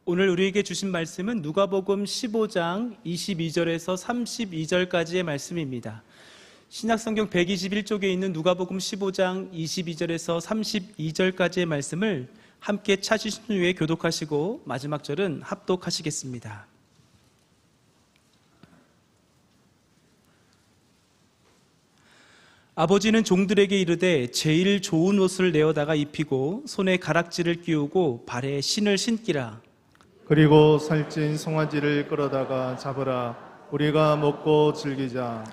오늘 우리에게 주신 말씀은 누가복음 15장 22절에서 32절까지의 말씀입니다. 신약성경 121쪽에 있는 누가복음 15장 22절에서 32절까지의 말씀을 함께 찾으신 후에 교독하시고 마지막 절은 합독하시겠습니다. 아버지는 종들에게 이르되 제일 좋은 옷을 내어다가 입히고 손에 가락지를 끼우고 발에 신을 신기라. 그리고 살찐 송아지를 끌어다가 잡으라. 우리가 먹고 즐기자.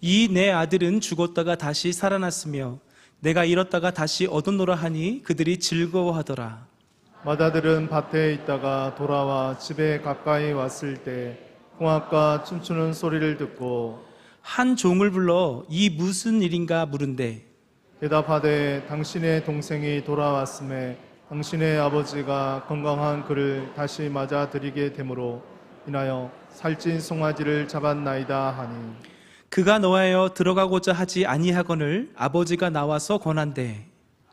이 내 아들은 죽었다가 다시 살아났으며 내가 잃었다가 다시 얻었노라 하니 그들이 즐거워하더라. 맏아들은 밭에 있다가 돌아와 집에 가까이 왔을 때 홍학과 춤추는 소리를 듣고 한 종을 불러 이 무슨 일인가 물은데 대답하되 당신의 동생이 돌아왔음에 당신의 아버지가 건강한 그를 다시 맞아들이게 되므로 인하여 살찐 송아지를 잡았나이다 하니 그가 노하여 들어가고자 하지 아니하거늘 아버지가 나와서 권한대.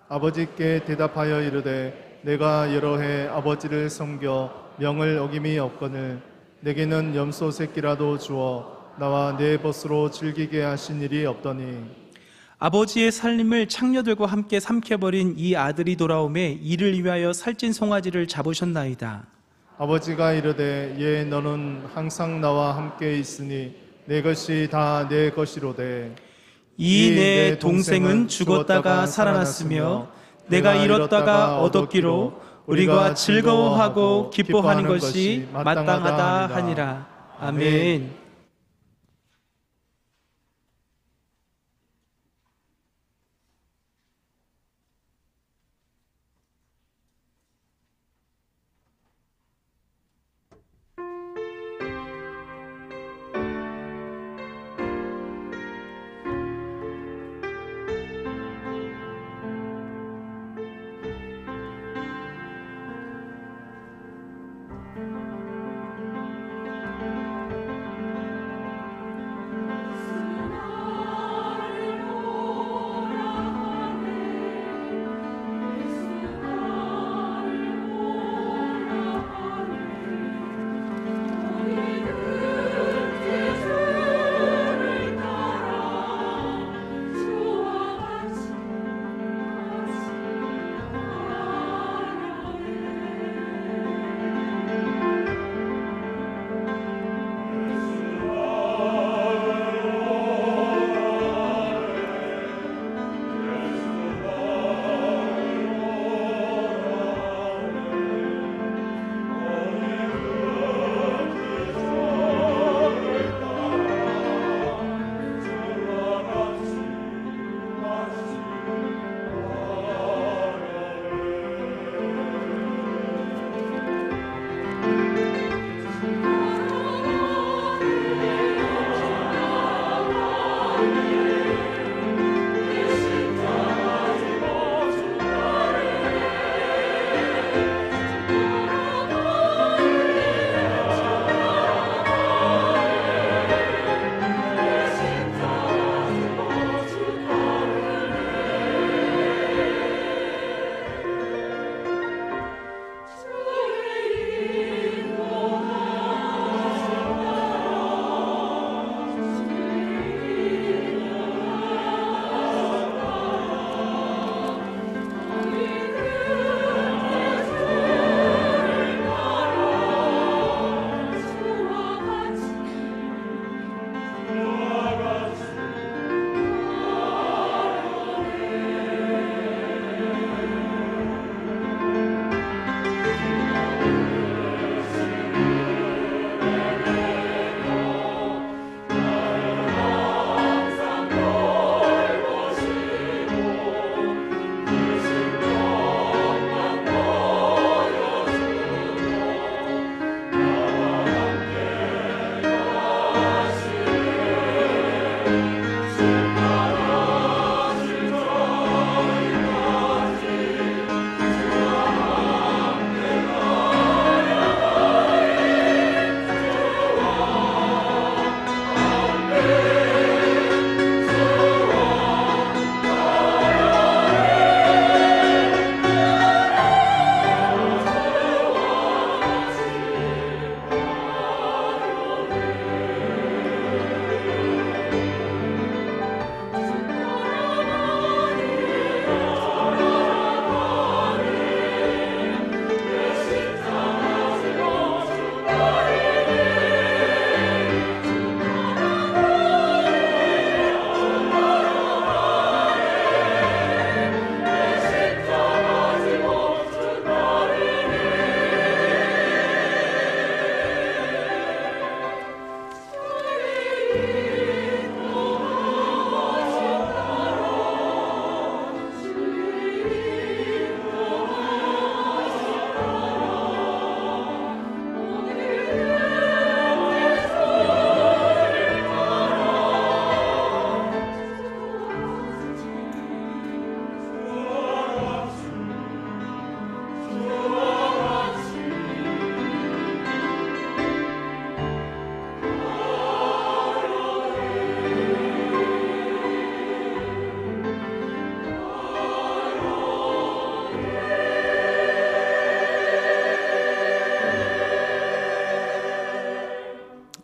아버지께 대답하여 이르되 내가 여러 해 아버지를 섬겨 명을 어김이 없거늘 내게는 염소 새끼라도 주어 나와 내 벗으로 즐기게 하신 일이 없더니 아버지의 살림을 창녀들과 함께 삼켜버린 이 아들이 돌아오매 이를 위하여 살찐 송아지를 잡으셨나이다. 아버지가 이르되 예 너는 항상 나와 함께 있으니 내 것이 다 내 것이로되 이 내 동생은 죽었다가 살아났으며 내가 잃었다가 얻었기로 우리가 즐거워하고 기뻐하는 것이 마땅하다 하니라. 아멘.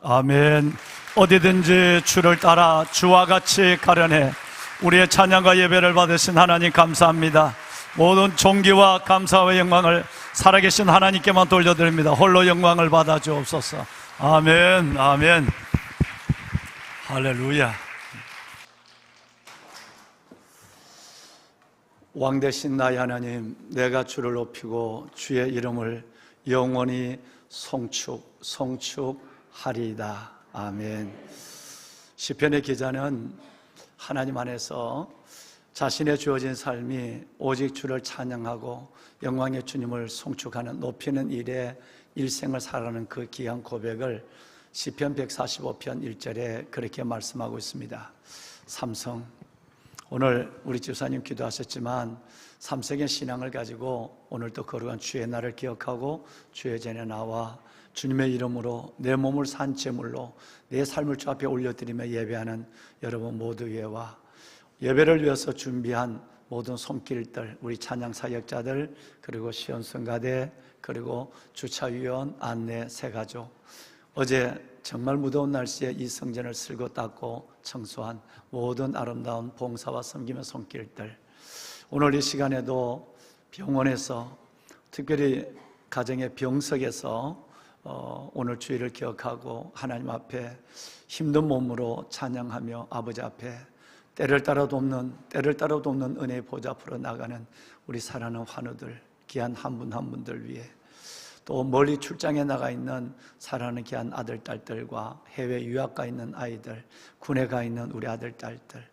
아멘. 어디든지 주를 따라 주와 같이 가려내 우리의 찬양과 예배를 받으신 하나님 감사합니다. 모든 존귀와 감사와 영광을 살아계신 하나님께만 돌려드립니다. 홀로 영광을 받아 주옵소서. 아멘. 아멘. 할렐루야. 왕 되신 나의 하나님, 내가 주를 높이고 주의 이름을 영원히 송축하리이다. 아멘. 시편의 기자는 하나님 안에서 자신의 주어진 삶이 오직 주를 찬양하고 영광의 주님을 송축하는 높이는 일에 일생을 살아가는 그 귀한 고백을 시편 145편 1절에 그렇게 말씀하고 있습니다. 삼성, 오늘 우리 집사님 기도하셨지만 삼성의 신앙을 가지고 오늘도 거룩한 주의 날을 기억하고 주의 전에 나와 주님의 이름으로 내 몸을 산 제물로 내 삶을 주 앞에 올려드리며 예배하는 여러분 모두 위에와 예배를 위해서 준비한 모든 손길들, 우리 찬양 사역자들, 그리고 시연성가대, 그리고 주차위원, 안내, 새가족, 어제 정말 무더운 날씨에 이 성전을 쓸고 닦고 청소한 모든 아름다운 봉사와 섬김의 손길들, 오늘 이 시간에도 병원에서, 특별히 가정의 병석에서 오늘 주일을 기억하고 하나님 앞에 힘든 몸으로 찬양하며 아버지 앞에 때를 따라 돕는 은혜의 보좌 앞으로 나가는 우리 사랑하는 환우들, 귀한 한 분 한 분들 위해, 또 멀리 출장에 나가 있는 사랑하는 귀한 아들, 딸들과 해외 유학 가 있는 아이들, 군에 가 있는 우리 아들, 딸들,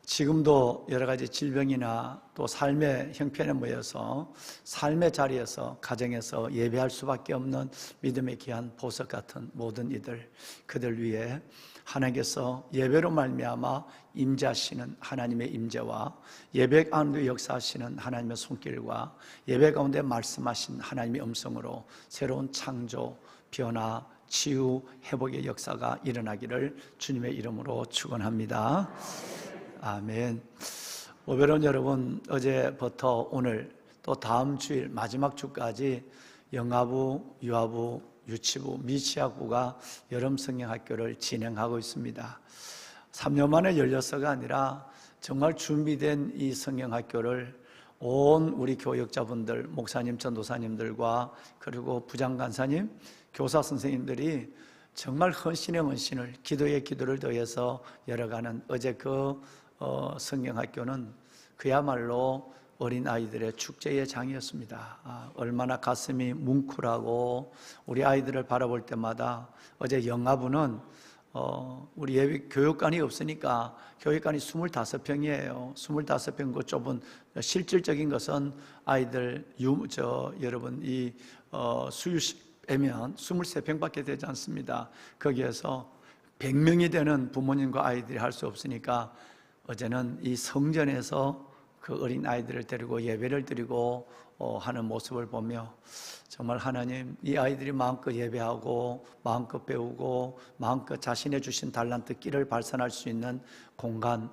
지금도 여러 가지 질병이나 또 삶의 형편에 모여서 삶의 자리에서, 가정에서 예배할 수밖에 없는 믿음의 귀한 보석 같은 모든 이들, 그들 위해 하나님께서 예배로 말미암아 임재하시는 하나님의 임재와 예배 가운데 역사하시는 하나님의 손길과 예배 가운데 말씀하신 하나님의 음성으로 새로운 창조, 변화, 치유, 회복의 역사가 일어나기를 주님의 이름으로 축원합니다. 아멘. 오베론 여러분, 어제부터 오늘 또 다음 주일 마지막 주까지 영아부, 유아부, 유치부, 미취학부가 여름 성경학교를 진행하고 있습니다. 3년 만에 열려서가 아니라 정말 준비된 이 성경학교를 온 우리 교역자분들, 목사님, 전도사님들과 그리고 부장간사님, 교사 선생님들이 정말 헌신의 헌신을, 기도의 기도를 더해서 열어가는 어제 그 성경학교는 그야말로 어린아이들의 축제의 장이었습니다. 얼마나 가슴이 뭉클하고 우리 아이들을 바라볼 때마다, 어제 영아부는 우리 예비 교육관이 없으니까 교육관이 25평이에요. 25평 그 좁은, 실질적인 것은 아이들 여러분 이 수유식 빼면 23평밖에 되지 않습니다. 거기에서 100명이 되는 부모님과 아이들이 할 수 없으니까 어제는 이 성전에서 그 어린 아이들을 데리고 예배를 드리고 하는 모습을 보며 정말 하나님, 이 아이들이 마음껏 예배하고 마음껏 배우고 마음껏 자신의 주신 달란트 끼를 발산할 수 있는 공간,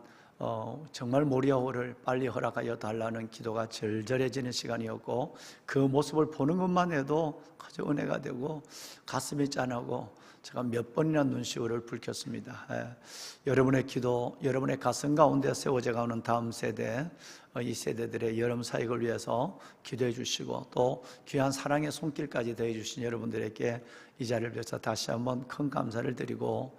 정말 모리아호를 빨리 허락하여 달라는 기도가 절절해지는 시간이었고, 그 모습을 보는 것만 해도 아주 은혜가 되고 가슴이 짠하고 제가 몇 번이나 눈시울을 붉혔습니다. 여러분의 기도, 여러분의 가슴 가운데 세워져 가는 다음 세대, 이 세대들의 여름 사역을 위해서 기도해 주시고 또 귀한 사랑의 손길까지 더해 주신 여러분들에게 이 자리를 빌어서 다시 한번 큰 감사를 드리고,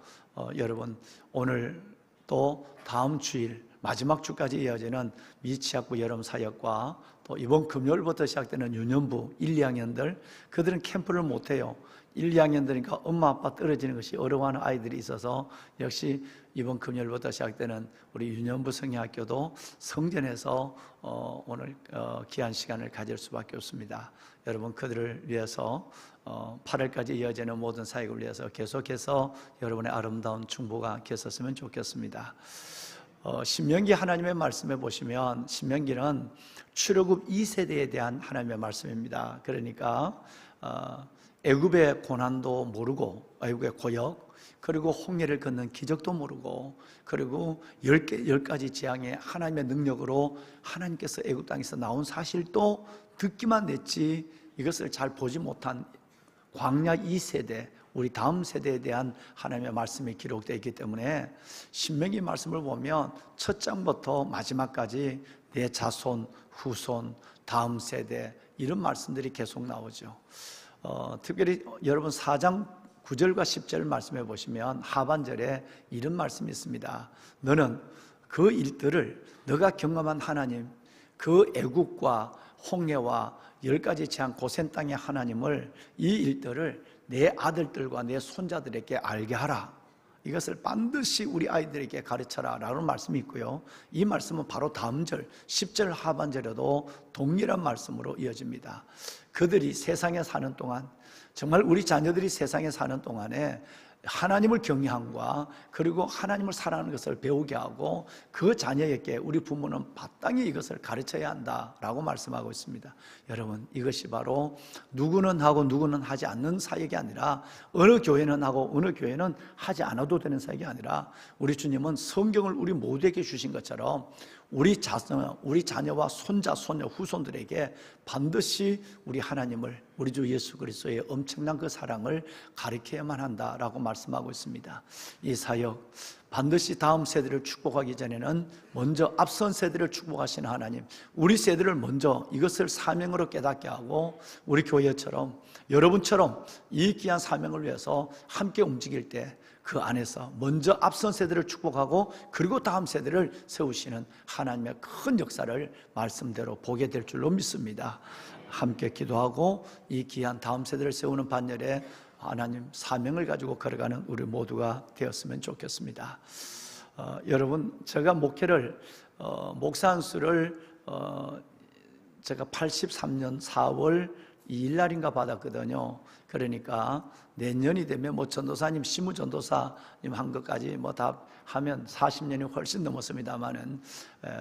여러분 오늘 또 다음 주일 마지막 주까지 이어지는 미취학부 여름 사역과 또 이번 금요일부터 시작되는 유년부 1, 2학년들, 그들은 캠프를 못해요. 1, 2학년들이니까 엄마 아빠 떨어지는 것이 어려워하는 아이들이 있어서 역시 이번 금요일부터 시작되는 우리 유년부 성경학교도 성전에서 오늘 귀한 시간을 가질 수밖에 없습니다. 여러분 그들을 위해서 8월까지 이어지는 모든 사역을 위해서 계속해서 여러분의 아름다운 중보가 계셨으면 좋겠습니다. 신명기 하나님의 말씀에 보시면 신명기는 출애굽 2세대에 대한 하나님의 말씀입니다. 그러니까 애굽의 고난도 모르고, 애굽의 고역, 그리고 홍해를 걷는 기적도 모르고, 그리고 10가지 재앙의 하나님의 능력으로 하나님께서 애굽 땅에서 나온 사실도 듣기만 했지 이것을 잘 보지 못한 광야 2세대, 우리 다음 세대에 대한 하나님의 말씀이 기록되어 있기 때문에 신명기 말씀을 보면 첫 장부터 마지막까지 내 자손, 후손, 다음 세대 이런 말씀들이 계속 나오죠. 특별히 여러분 4장 9절과 10절 말씀해 보시면 하반절에 이런 말씀이 있습니다. 너는 그 일들을 너가 경험한 하나님, 그 애국과 홍해와 10가지 재앙 고센 땅의 하나님을, 이 일들을 내 아들들과 내 손자들에게 알게 하라. 이것을 반드시 우리 아이들에게 가르쳐라 라는 말씀이 있고요, 이 말씀은 바로 다음 절 10절 하반절에도 동일한 말씀으로 이어집니다. 그들이 세상에 사는 동안, 정말 우리 자녀들이 세상에 사는 동안에 하나님을 경외함과 그리고 하나님을 사랑하는 것을 배우게 하고 그 자녀에게 우리 부모는 마땅히 이것을 가르쳐야 한다라고 말씀하고 있습니다. 여러분, 이것이 바로 누구는 하고 누구는 하지 않는 사역이 아니라, 어느 교회는 하고 어느 교회는 하지 않아도 되는 사역이 아니라, 우리 주님은 성경을 우리 모두에게 주신 것처럼 우리 자녀와 손자, 손녀, 후손들에게 반드시 우리 하나님을, 우리 주 예수 그리스도의 엄청난 그 사랑을 가르쳐야만 한다라고 말씀하고 있습니다. 이 사역 반드시 다음 세대를 축복하기 전에는 먼저 앞선 세대를 축복하시는 하나님, 우리 세대를 먼저 이것을 사명으로 깨닫게 하고, 우리 교회처럼 여러분처럼 이 귀한 사명을 위해서 함께 움직일 때 그 안에서 먼저 앞선 세대를 축복하고 그리고 다음 세대를 세우시는 하나님의 큰 역사를 말씀대로 보게 될 줄로 믿습니다. 함께 기도하고 이 귀한 다음 세대를 세우는 반열에 하나님 사명을 가지고 걸어가는 우리 모두가 되었으면 좋겠습니다. 여러분, 제가 목회를 목사 안수를 제가 83년 4월 2일 날인가 받았거든요. 그러니까 내년이 되면 뭐 전도사님, 시무 전도사님 한 것까지 뭐 다 하면 40년이 훨씬 넘었습니다만은,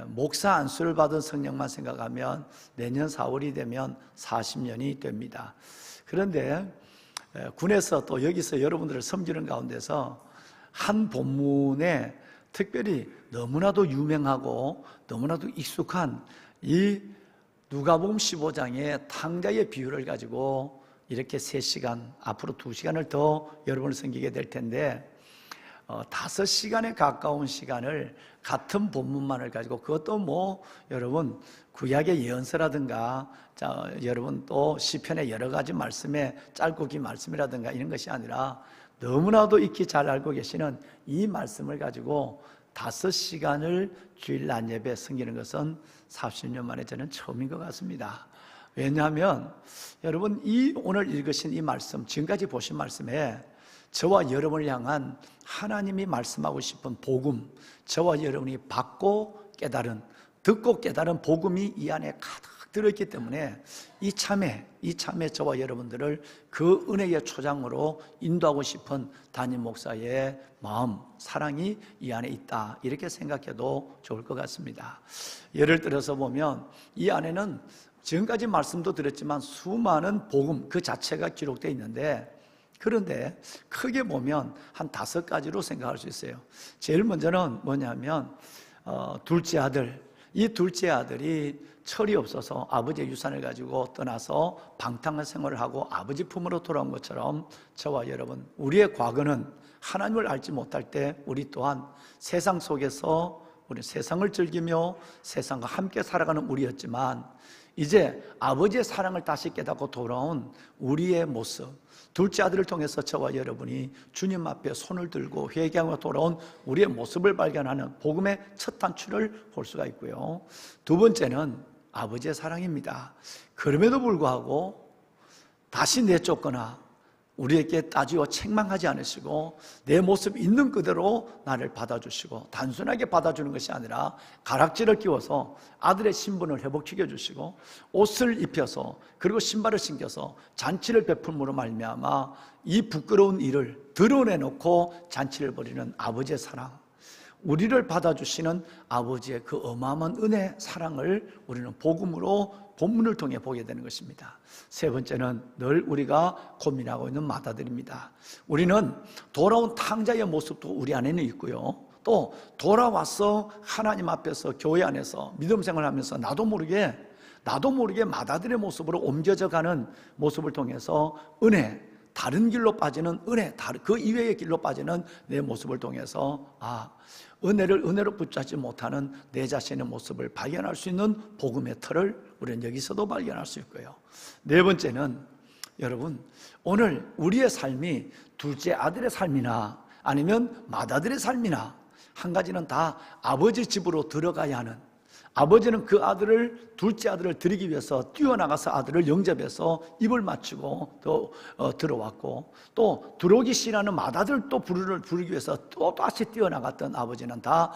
목사 안수를 받은 성령만 생각하면 내년 4월이 되면 40년이 됩니다. 그런데 군에서 또 여기서 여러분들을 섬기는 가운데서 한 본문에 특별히 너무나도 유명하고 너무나도 익숙한 이 누가복음 15장의 탕자의 비유를 가지고 이렇게 3시간, 앞으로 2시간을 더 여러분을 섬기게 될 텐데, 5시간에 가까운 시간을 같은 본문만을 가지고, 그것도 뭐 여러분 구약의 예언서라든가, 여러분 또 시편의 여러 가지 말씀에 짧고 긴 말씀이라든가 이런 것이 아니라 너무나도 익히 잘 알고 계시는 이 말씀을 가지고 5시간을 주일 낮 예배 섬기는 것은 40년 만에 저는 처음인 것 같습니다. 왜냐하면 여러분, 이 오늘 읽으신 이 말씀, 지금까지 보신 말씀에 저와 여러분을 향한 하나님이 말씀하고 싶은 복음, 저와 여러분이 받고 깨달은, 듣고 깨달은 복음이 이 안에 가득 들어있기 때문에 이 참에 저와 여러분들을 그 은혜의 초장으로 인도하고 싶은 담임 목사의 마음, 사랑이 이 안에 있다, 이렇게 생각해도 좋을 것 같습니다. 예를 들어서 보면 이 안에는 지금까지 말씀도 드렸지만 수많은 복음 그 자체가 기록되어 있는데, 그런데 크게 보면 한 5가지로 생각할 수 있어요. 제일 먼저는 뭐냐면 둘째 아들, 이 둘째 아들이 철이 없어서 아버지의 유산을 가지고 떠나서 방탕한 생활을 하고 아버지 품으로 돌아온 것처럼, 저와 여러분, 우리의 과거는 하나님을 알지 못할 때 우리 또한 세상 속에서 우리 세상을 즐기며 세상과 함께 살아가는 우리였지만, 이제 아버지의 사랑을 다시 깨닫고 돌아온 우리의 모습, 둘째 아들을 통해서 저와 여러분이 주님 앞에 손을 들고 회개하며 돌아온 우리의 모습을 발견하는 복음의 첫 단추를 볼 수가 있고요. 두 번째는 아버지의 사랑입니다. 그럼에도 불구하고 다시 내쫓거나 우리에게 따지고 책망하지 않으시고 내 모습 있는 그대로 나를 받아주시고, 단순하게 받아주는 것이 아니라 가락지를 끼워서 아들의 신분을 회복시켜 주시고 옷을 입혀서 그리고 신발을 신겨서 잔치를 베풀므로 말미암아 이 부끄러운 일을 드러내놓고 잔치를 벌이는 아버지의 사랑, 우리를 받아주시는 아버지의 그 어마어마한 은혜, 사랑을 우리는 복음으로 본문을 통해 보게 되는 것입니다. 세 번째는 늘 우리가 고민하고 있는 마다들입니다. 우리는 돌아온 탕자의 모습도 우리 안에는 있고요, 또 돌아와서 하나님 앞에서 교회 안에서 믿음 생활하면서 나도 모르게 마다들의 모습으로 옮겨져 가는 모습을 통해서 은혜, 다른 길로 빠지는 은혜, 그 이외의 길로 빠지는 내 모습을 통해서 은혜로 붙잡지 못하는 내 자신의 모습을 발견할 수 있는 복음의 틀을 우리는 여기서도 발견할 수 있고요. 네 번째는 여러분, 오늘 우리의 삶이 둘째 아들의 삶이나 아니면 맏아들의 삶이나 한 가지는 다 아버지 집으로 들어가야 하는, 아버지는 그 아들을, 둘째 아들을 드리기 위해서 뛰어나가서 아들을 영접해서 입을 맞추고 또 들어왔고, 또 들어오기 싫어하는 맏아들 또 부르기 위해서 또 다시 뛰어나갔던 아버지는 다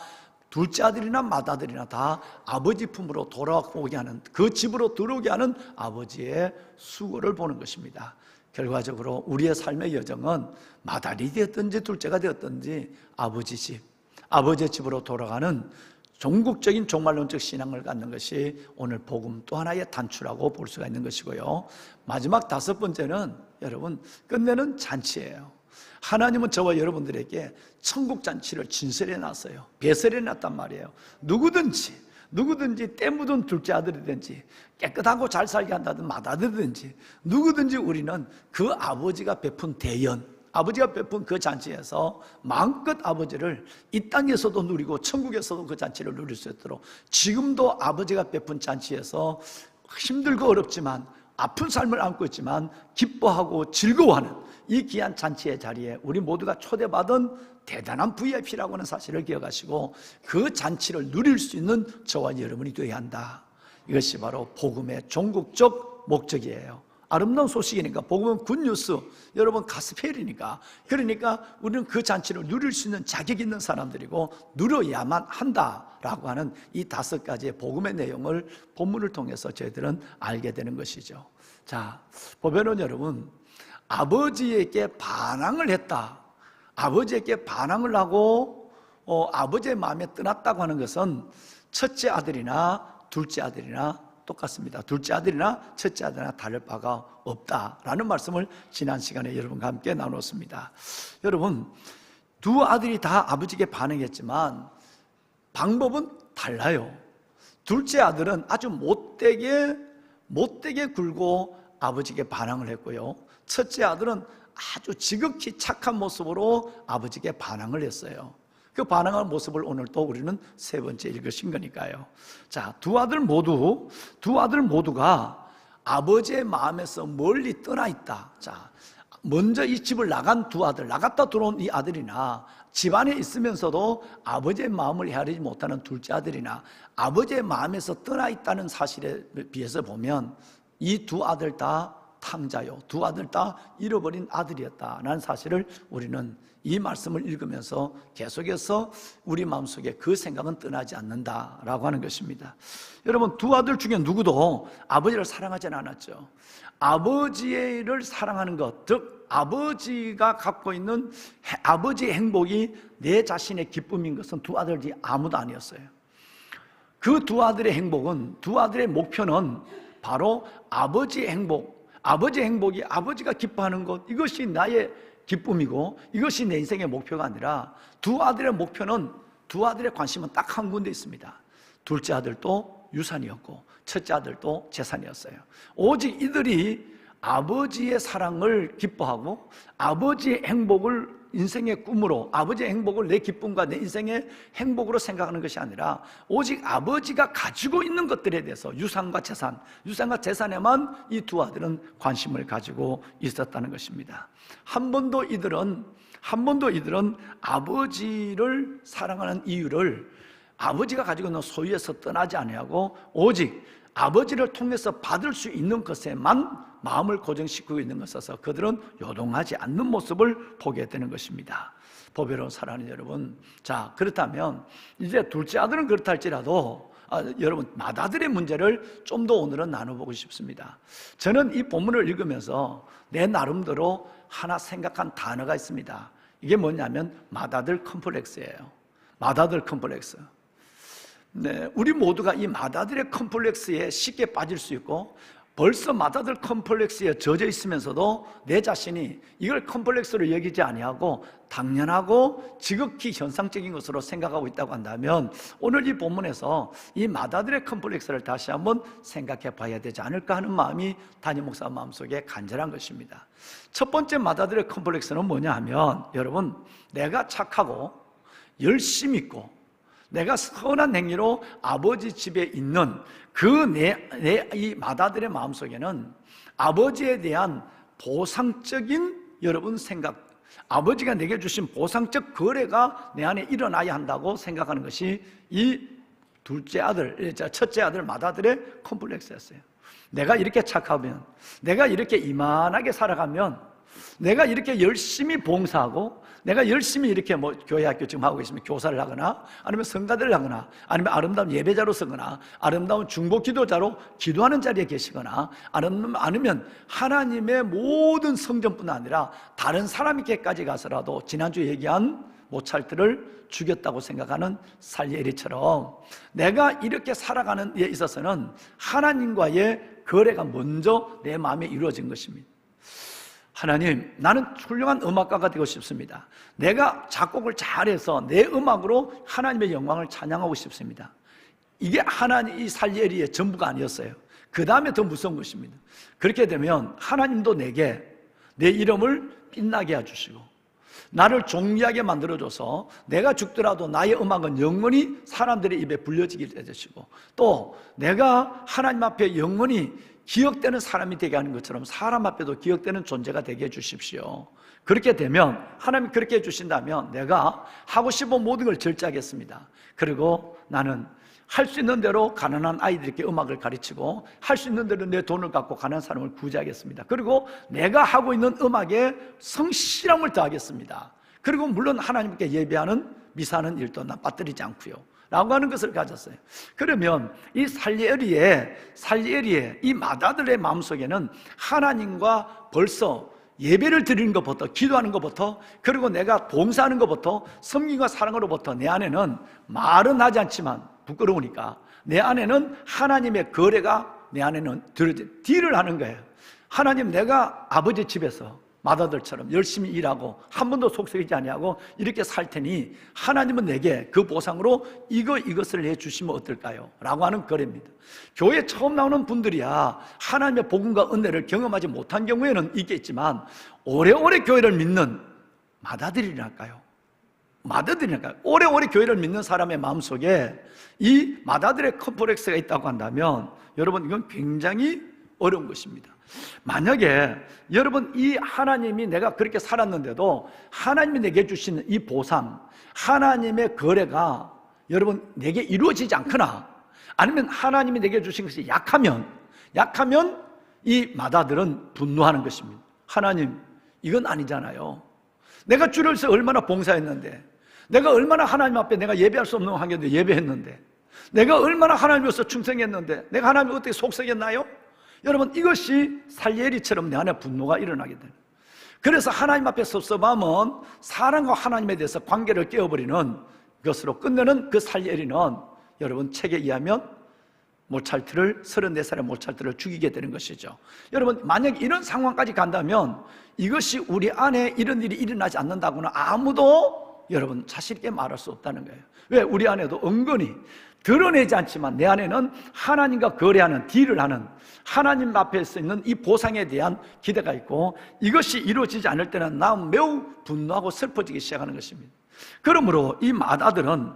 둘째 아들이나 맏아들이나 다 아버지 품으로 돌아오게 하는, 그 집으로 들어오게 하는 아버지의 수고를 보는 것입니다. 결과적으로 우리의 삶의 여정은 맏아들이 되었든지 둘째가 되었든지 아버지 집, 아버지의 집으로 돌아가는 종국적인 종말론적 신앙을 갖는 것이 오늘 복음 또 하나의 단추라고 볼 수가 있는 것이고요. 마지막 다섯 번째는 여러분, 끝내는 잔치예요. 하나님은 저와 여러분들에게 천국 잔치를 진설해 놨어요. 배설해 놨단 말이에요. 누구든지 때 묻은 둘째 아들이든지 깨끗하고 잘 살게 한다든 맏아들이든지 누구든지 우리는 그 아버지가 베푼 대연, 아버지가 베푼 그 잔치에서 마음껏 아버지를 이 땅에서도 누리고 천국에서도 그 잔치를 누릴 수 있도록, 지금도 아버지가 베푼 잔치에서 힘들고 어렵지만 아픈 삶을 안고 있지만 기뻐하고 즐거워하는 이 귀한 잔치의 자리에 우리 모두가 초대받은 대단한 VIP라고 하는 사실을 기억하시고 그 잔치를 누릴 수 있는 저와 여러분이 되어야 한다. 이것이 바로 복음의 종국적 목적이에요. 아름다운 소식이니까, 복음은 굿뉴스, 여러분 가스펠이니까, 그러니까 우리는 그 잔치를 누릴 수 있는 자격 있는 사람들이고 누려야만 한다라고 하는 이 다섯 가지의 복음의 내용을 본문을 통해서 저희들은 알게 되는 것이죠. 자, 보면은 여러분, 아버지에게 반항을 했다, 아버지에게 반항을 하고 아버지의 마음에 떠났다고 하는 것은 첫째 아들이나 둘째 아들이나 똑같습니다. 둘째 아들이나 첫째 아들이나 다를 바가 없다라는 말씀을 지난 시간에 여러분과 함께 나눴습니다. 여러분, 두 아들이 다 아버지에게 반응했지만 방법은 달라요. 둘째 아들은 아주 못되게 굴고 아버지에게 반항을 했고요, 첫째 아들은 아주 지극히 착한 모습으로 아버지에게 반항을 했어요. 그 반항한 모습을 오늘 또 우리는 세 번째 읽으신 거니까요. 자, 두 아들 모두가 아버지의 마음에서 멀리 떠나 있다. 자, 먼저 이 집을 나간 두 아들, 나갔다 들어온 이 아들이나 집안에 있으면서도 아버지의 마음을 헤아리지 못하는 둘째 아들이나 아버지의 마음에서 떠나 있다는 사실에 비해서 보면 이 두 아들 다 탕자요, 두 아들 다 잃어버린 아들이었다라는 사실을 우리는 이 말씀을 읽으면서 계속해서 우리 마음속에 그 생각은 떠나지 않는다라고 하는 것입니다. 여러분, 두 아들 중에 누구도 아버지를 사랑하지는 않았죠. 아버지를 사랑하는 것, 즉 아버지가 갖고 있는 아버지의 행복이 내 자신의 기쁨인 것은 두 아들이 아무도 아니었어요. 그 두 아들의 행복은, 두 아들의 목표는 바로 아버지의 행복, 아버지의 행복이, 아버지가 기뻐하는 것, 이것이 나의 기쁨이고 이것이 내 인생의 목표가 아니라 두 아들의 목표는, 두 아들의 관심은 딱 한 군데 있습니다. 둘째 아들도 유산이었고 첫째 아들도 재산이었어요. 오직 이들이 아버지의 사랑을 기뻐하고 아버지의 행복을 인생의 꿈으로, 아버지의 행복을 내 기쁨과 내 인생의 행복으로 생각하는 것이 아니라 오직 아버지가 가지고 있는 것들에 대해서 유산과 재산에만 이 두 아들은 관심을 가지고 있었다는 것입니다. 한 번도 이들은 아버지를 사랑하는 이유를 아버지가 가지고 있는 소유에서 떠나지 아니하고 오직 아버지를 통해서 받을 수 있는 것에만 마음을 고정시키고 있는 것에서 그들은 요동하지 않는 모습을 보게 되는 것입니다. 보배로운 사랑하는 여러분, 자, 그렇다면 이제 둘째 아들은 그렇다 할지라도 여러분, 맏아들의 문제를 좀 더 오늘은 나눠보고 싶습니다. 저는 이 본문을 읽으면서 내 나름대로 하나 생각한 단어가 있습니다. 이게 뭐냐면 맏아들 컴플렉스예요. 맏아들 컴플렉스. 네, 우리 모두가 이 맏아들의 컴플렉스에 쉽게 빠질 수 있고 벌써 맏아들 컴플렉스에 젖어 있으면서도 내 자신이 이걸 컴플렉스로 여기지 아니하고 당연하고 지극히 현상적인 것으로 생각하고 있다고 한다면 오늘 이 본문에서 이 맏아들의 컴플렉스를 다시 한번 생각해 봐야 되지 않을까 하는 마음이 담임 목사 마음속에 간절한 것입니다. 첫 번째 맏아들의 컴플렉스는 뭐냐 하면, 여러분, 내가 착하고 열심 있고 내가 선한 행위로 아버지 집에 있는 이 맏아들의 마음속에는 아버지에 대한 보상적인 여러분 생각, 아버지가 내게 주신 보상적 거래가 내 안에 일어나야 한다고 생각하는 것이 이 첫째 아들 맏아들의 컴플렉스였어요. 내가 이렇게 착하면, 내가 이렇게 이만하게 살아가면, 내가 이렇게 열심히 봉사하고 내가 열심히 이렇게 교회 학교 지금 하고 있으면 교사를 하거나 아니면 성가대를 하거나 아니면 아름다운 예배자로 서거나 아름다운 중보 기도자로 기도하는 자리에 계시거나 아니면 하나님의 모든 성전뿐 아니라 다른 사람에게까지 가서라도 지난주에 얘기한 모찰트를 죽였다고 생각하는 살리엘이처럼 내가 이렇게 살아가는 데 있어서는 하나님과의 거래가 먼저 내 마음에 이루어진 것입니다. 하나님, 나는 훌륭한 음악가가 되고 싶습니다. 내가 작곡을 잘해서 내 음악으로 하나님의 영광을 찬양하고 싶습니다. 이게 이 살리엘이의 전부가 아니었어요. 그 다음에 더 무서운 것입니다. 그렇게 되면 하나님도 내게 내 이름을 빛나게 해주시고 나를 존귀하게 만들어줘서 내가 죽더라도 나의 음악은 영원히 사람들의 입에 불려지게 해주시고 또 내가 하나님 앞에 영원히 기억되는 사람이 되게 하는 것처럼 사람 앞에도 기억되는 존재가 되게 해주십시오. 그렇게 되면 하나님이 그렇게 해주신다면 내가 하고 싶은 모든 걸 절제하겠습니다. 그리고 나는 할 수 있는 대로 가난한 아이들에게 음악을 가르치고 할 수 있는 대로 내 돈을 갖고 가난한 사람을 구제하겠습니다. 그리고 내가 하고 있는 음악에 성실함을 더하겠습니다. 그리고 물론 하나님께 예배하는 미사하는 일도 나 빠뜨리지 않고요 라고 하는 것을 가졌어요. 그러면 이 살리엘이의 이 맏아들의 마음속에는 하나님과 벌써 예배를 드리는 것부터 기도하는 것부터 그리고 내가 봉사하는 것부터 섬김과 사랑으로부터 내 안에는 말은 하지 않지만 부끄러우니까 내 안에는 하나님의 거래가 내 안에는 딜을 하는 거예요. 하나님, 내가 아버지 집에서 맏아들처럼 열심히 일하고 한 번도 속썩이지 아니하고 이렇게 살 테니 하나님은 내게 그 보상으로 이것을 해주시면 어떨까요? 라고 하는 거래입니다. 교회에 처음 나오는 분들이야 하나님의 복음과 은혜를 경험하지 못한 경우에는 있겠지만 오래오래 교회를 믿는 맏아들이랄까요? 오래오래 교회를 믿는 사람의 마음속에 이 맏아들의 컴플렉스가 있다고 한다면 여러분, 이건 굉장히 어려운 것입니다. 만약에 여러분, 이 하나님이 내가 그렇게 살았는데도 하나님이 내게 주시는 이 보상, 하나님의 거래가 여러분 내게 이루어지지 않거나 아니면 하나님이 내게 주신 것이 약하면 이 맏아들은 분노하는 것입니다. 하나님, 이건 아니잖아요. 내가 주를 위해서 얼마나 봉사했는데, 내가 얼마나 하나님 앞에 내가 예배할 수 없는 환경인데 예배했는데, 내가 얼마나 하나님 위해서 충성했는데 내가 하나님을 어떻게 속썩였나요? 여러분, 이것이 살리엘이처럼 내 안에 분노가 일어나게 돼요. 그래서 하나님 앞에 섭섭하면 사람과 하나님에 대해서 관계를 깨어버리는 것으로 끝내는 그 살리엘이는 여러분, 책에 의하면 34살의 모찰트를 죽이게 되는 것이죠. 여러분, 만약 이런 상황까지 간다면 이것이 우리 안에 이런 일이 일어나지 않는다고는 아무도 여러분 자신 있게 말할 수 없다는 거예요. 왜? 우리 안에도 은근히 드러내지 않지만 내 안에는 하나님과 거래하는, 딜을 하는, 하나님 앞에 서 있는 이 보상에 대한 기대가 있고 이것이 이루어지지 않을 때는 나 매우 분노하고 슬퍼지기 시작하는 것입니다. 그러므로 이 맏아들은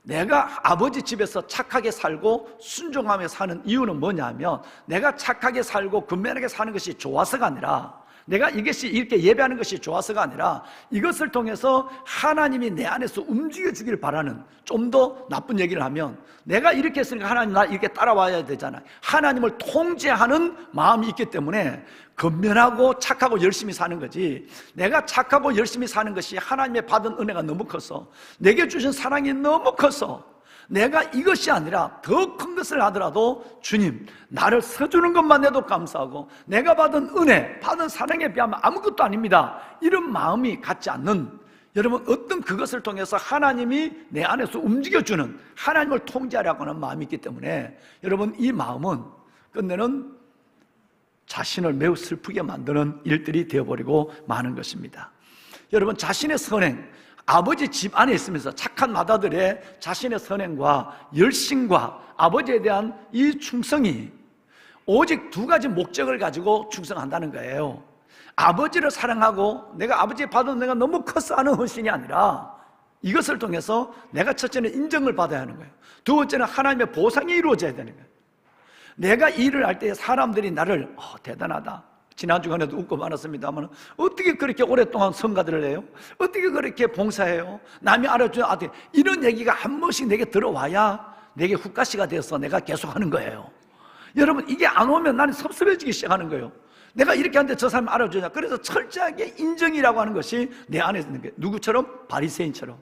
내가 아버지 집에서 착하게 살고 순종하며 사는 이유는 뭐냐면 내가 착하게 살고 근면하게 사는 것이 좋아서가 아니라 내가 이것이 이렇게 예배하는 것이 좋아서가 아니라 이것을 통해서 하나님이 내 안에서 움직여주길 바라는, 좀 더 나쁜 얘기를 하면 내가 이렇게 했으니까 하나님 나 이렇게 따라와야 되잖아요. 하나님을 통제하는 마음이 있기 때문에 근면하고 착하고 열심히 사는 거지, 내가 착하고 열심히 사는 것이 하나님의 받은 은혜가 너무 커서 내게 주신 사랑이 너무 커서 내가 이것이 아니라 더 큰 것을 하더라도 주님, 나를 써주는 것만 해도 감사하고 내가 받은 은혜, 받은 사랑에 비하면 아무것도 아닙니다, 이런 마음이 갖지 않는, 여러분, 어떤 그것을 통해서 하나님이 내 안에서 움직여주는, 하나님을 통제하려고 하는 마음이 있기 때문에 여러분, 이 마음은 끝내는 자신을 매우 슬프게 만드는 일들이 되어버리고 마는 것입니다. 여러분, 자신의 선행, 아버지 집 안에 있으면서 착한 맏아들의 자신의 선행과 열심과 아버지에 대한 이 충성이 오직 두 가지 목적을 가지고 충성한다는 거예요. 아버지를 사랑하고 내가 아버지의 받은 내가 너무 커서 하는 헌신이 아니라 이것을 통해서 내가 첫째는 인정을 받아야 하는 거예요. 두 번째는 하나님의 보상이 이루어져야 되는 거예요. 내가 일을 할 때 사람들이 나를 대단하다, 지난 주간에도 웃고 말았습니다만 어떻게 그렇게 오랫동안 성가들을 해요? 어떻게 그렇게 봉사해요? 남이 알아줘야 어떻게, 이런 얘기가 한 번씩 내게 들어와야 내게 훅가시가 돼서 내가 계속하는 거예요. 여러분, 이게 안 오면 나는 섭섭해지기 시작하는 거예요. 내가 이렇게 하는데 저 사람이 알아주냐. 그래서 철저하게 인정이라고 하는 것이 내 안에 있는 게, 누구처럼? 바리새인처럼,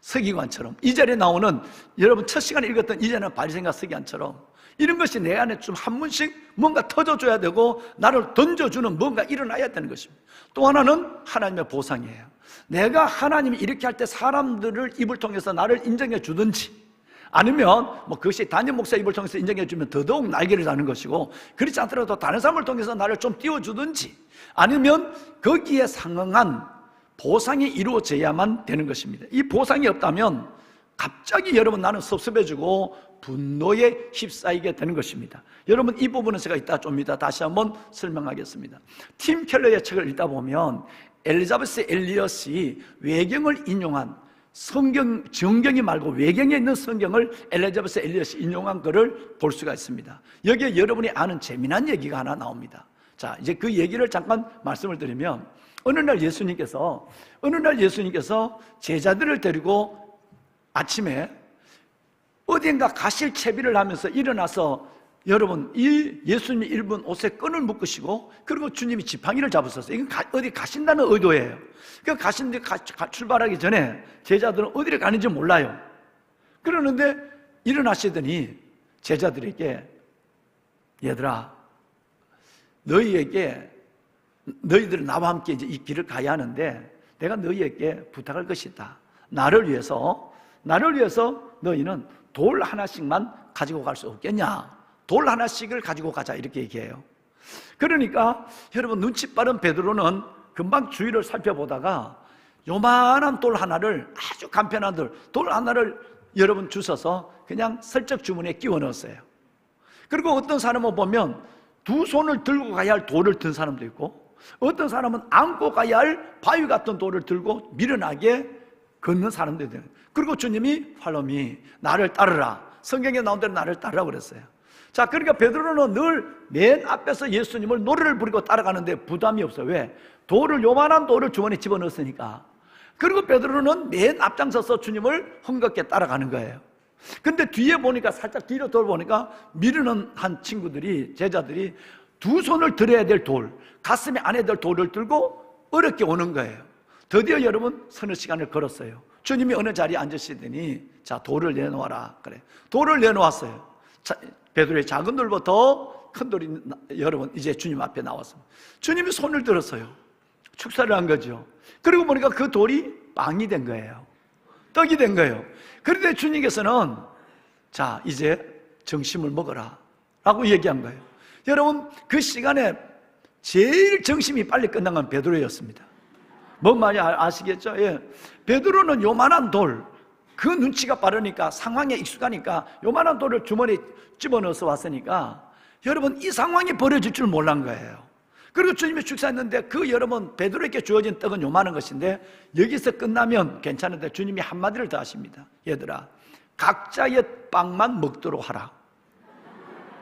서기관처럼, 이 자리에 나오는, 여러분 첫 시간에 읽었던 이 자리는 바리새인과 서기관처럼 이런 것이 내 안에 좀 한 번씩 뭔가 터져줘야 되고 나를 던져주는 뭔가 일어나야 되는 것입니다. 또 하나는 하나님의 보상이에요. 내가 하나님이 이렇게 할 때 사람들을 입을 통해서 나를 인정해 주든지, 아니면 그것이 담임 목사 입을 통해서 인정해 주면 더더욱 날개를 다는 것이고, 그렇지 않더라도 다른 사람을 통해서 나를 좀 띄워주든지, 아니면 거기에 상응한 보상이 이루어져야만 되는 것입니다. 이 보상이 없다면 갑자기 여러분 나는 섭섭해지고 분노에 휩싸이게 되는 것입니다. 여러분, 이 부분은 제가 이따 좀 이따 다시 한번 설명하겠습니다. 팀 켈러의 책을 읽다 보면 엘리자베스 엘리엇이 외경을 인용한 성경, 정경이 말고 외경에 있는 성경을 엘리자베스 엘리엇이 인용한 것을 볼 수가 있습니다. 여기에 여러분이 아는 재미난 얘기가 하나 나옵니다. 자, 이제 그 얘기를 잠깐 말씀을 드리면, 어느 날 예수님께서 제자들을 데리고 아침에 어딘가 가실 채비를 하면서 일어나서, 여러분, 이 예수님이 입은 옷에 끈을 묶으시고, 그리고 주님이 지팡이를 잡으셨어요. 이건 어디 가신다는 의도예요. 그러니까 출발하기 전에 제자들은 어디를 가는지 몰라요. 그러는데 일어나시더니 제자들에게, 얘들아, 너희들은 나와 함께 이제 이 길을 가야 하는데 내가 너희에게 부탁할 것이 있다. 나를 위해서 너희는 돌 하나씩만 가지고 갈 수 없겠냐? 돌 하나씩을 가지고 가자, 이렇게 얘기해요. 그러니까 여러분, 눈치 빠른 베드로는 금방 주위를 살펴보다가 요만한 돌 하나를, 아주 간편한 돌 하나를 여러분 주셔서 그냥 슬쩍 주머니에 끼워 넣었어요. 그리고 어떤 사람은 보면 두 손을 들고 가야 할 돌을 든 사람도 있고, 어떤 사람은 안고 가야 할 바위 같은 돌을 들고 미련하게 걷는 사람도 있어요. 그리고 주님이 Follow me, 나를 따르라, 성경에 나온 대로 나를 따르라고 그랬어요. 자, 그러니까 베드로는 늘 맨 앞에서 예수님을 노래를 부르고 따라가는데 부담이 없어요. 왜? 요만한 돌을 주머니에 집어넣었으니까. 그리고 베드로는 맨 앞장서서 주님을 흥겁게 따라가는 거예요. 근데 뒤에 보니까, 살짝 뒤로 돌아보니까 미르는 한 친구들이, 제자들이 두 손을 들어야 될 돌, 가슴에 안에 들 돌을 들고 어렵게 오는 거예요. 드디어 여러분 서너 시간을 걸었어요. 주님이 어느 자리에 앉으시더니, 자, 돌을 내놓아라. 그래, 돌을 내놓았어요. 베드로의 작은 돌부터 큰 돌이 여러분 이제 주님 앞에 나왔습니다. 주님이 손을 들었어요. 축사를 한 거죠. 그리고 보니까 그 돌이 빵이 된 거예요. 떡이 된 거예요. 그런데 주님께서는, 자, 이제 정심을 먹어라 라고 얘기한 거예요. 여러분, 그 시간에 제일 정심이 빨리 끝난 건 베드로였습니다. 뭔 말인지 아시겠죠? 예. 베드로는 요만한 돌, 그 눈치가 빠르니까, 상황에 익숙하니까 요만한 돌을 주머니에 집어넣어서 왔으니까, 여러분, 이 상황이 벌어질 줄 몰란 거예요. 그리고 주님이 축사했는데, 여러분 베드로에게 주어진 떡은 요만한 것인데 여기서 끝나면 괜찮은데 주님이 한마디를 더 하십니다. 얘들아, 각자의 빵만 먹도록 하라.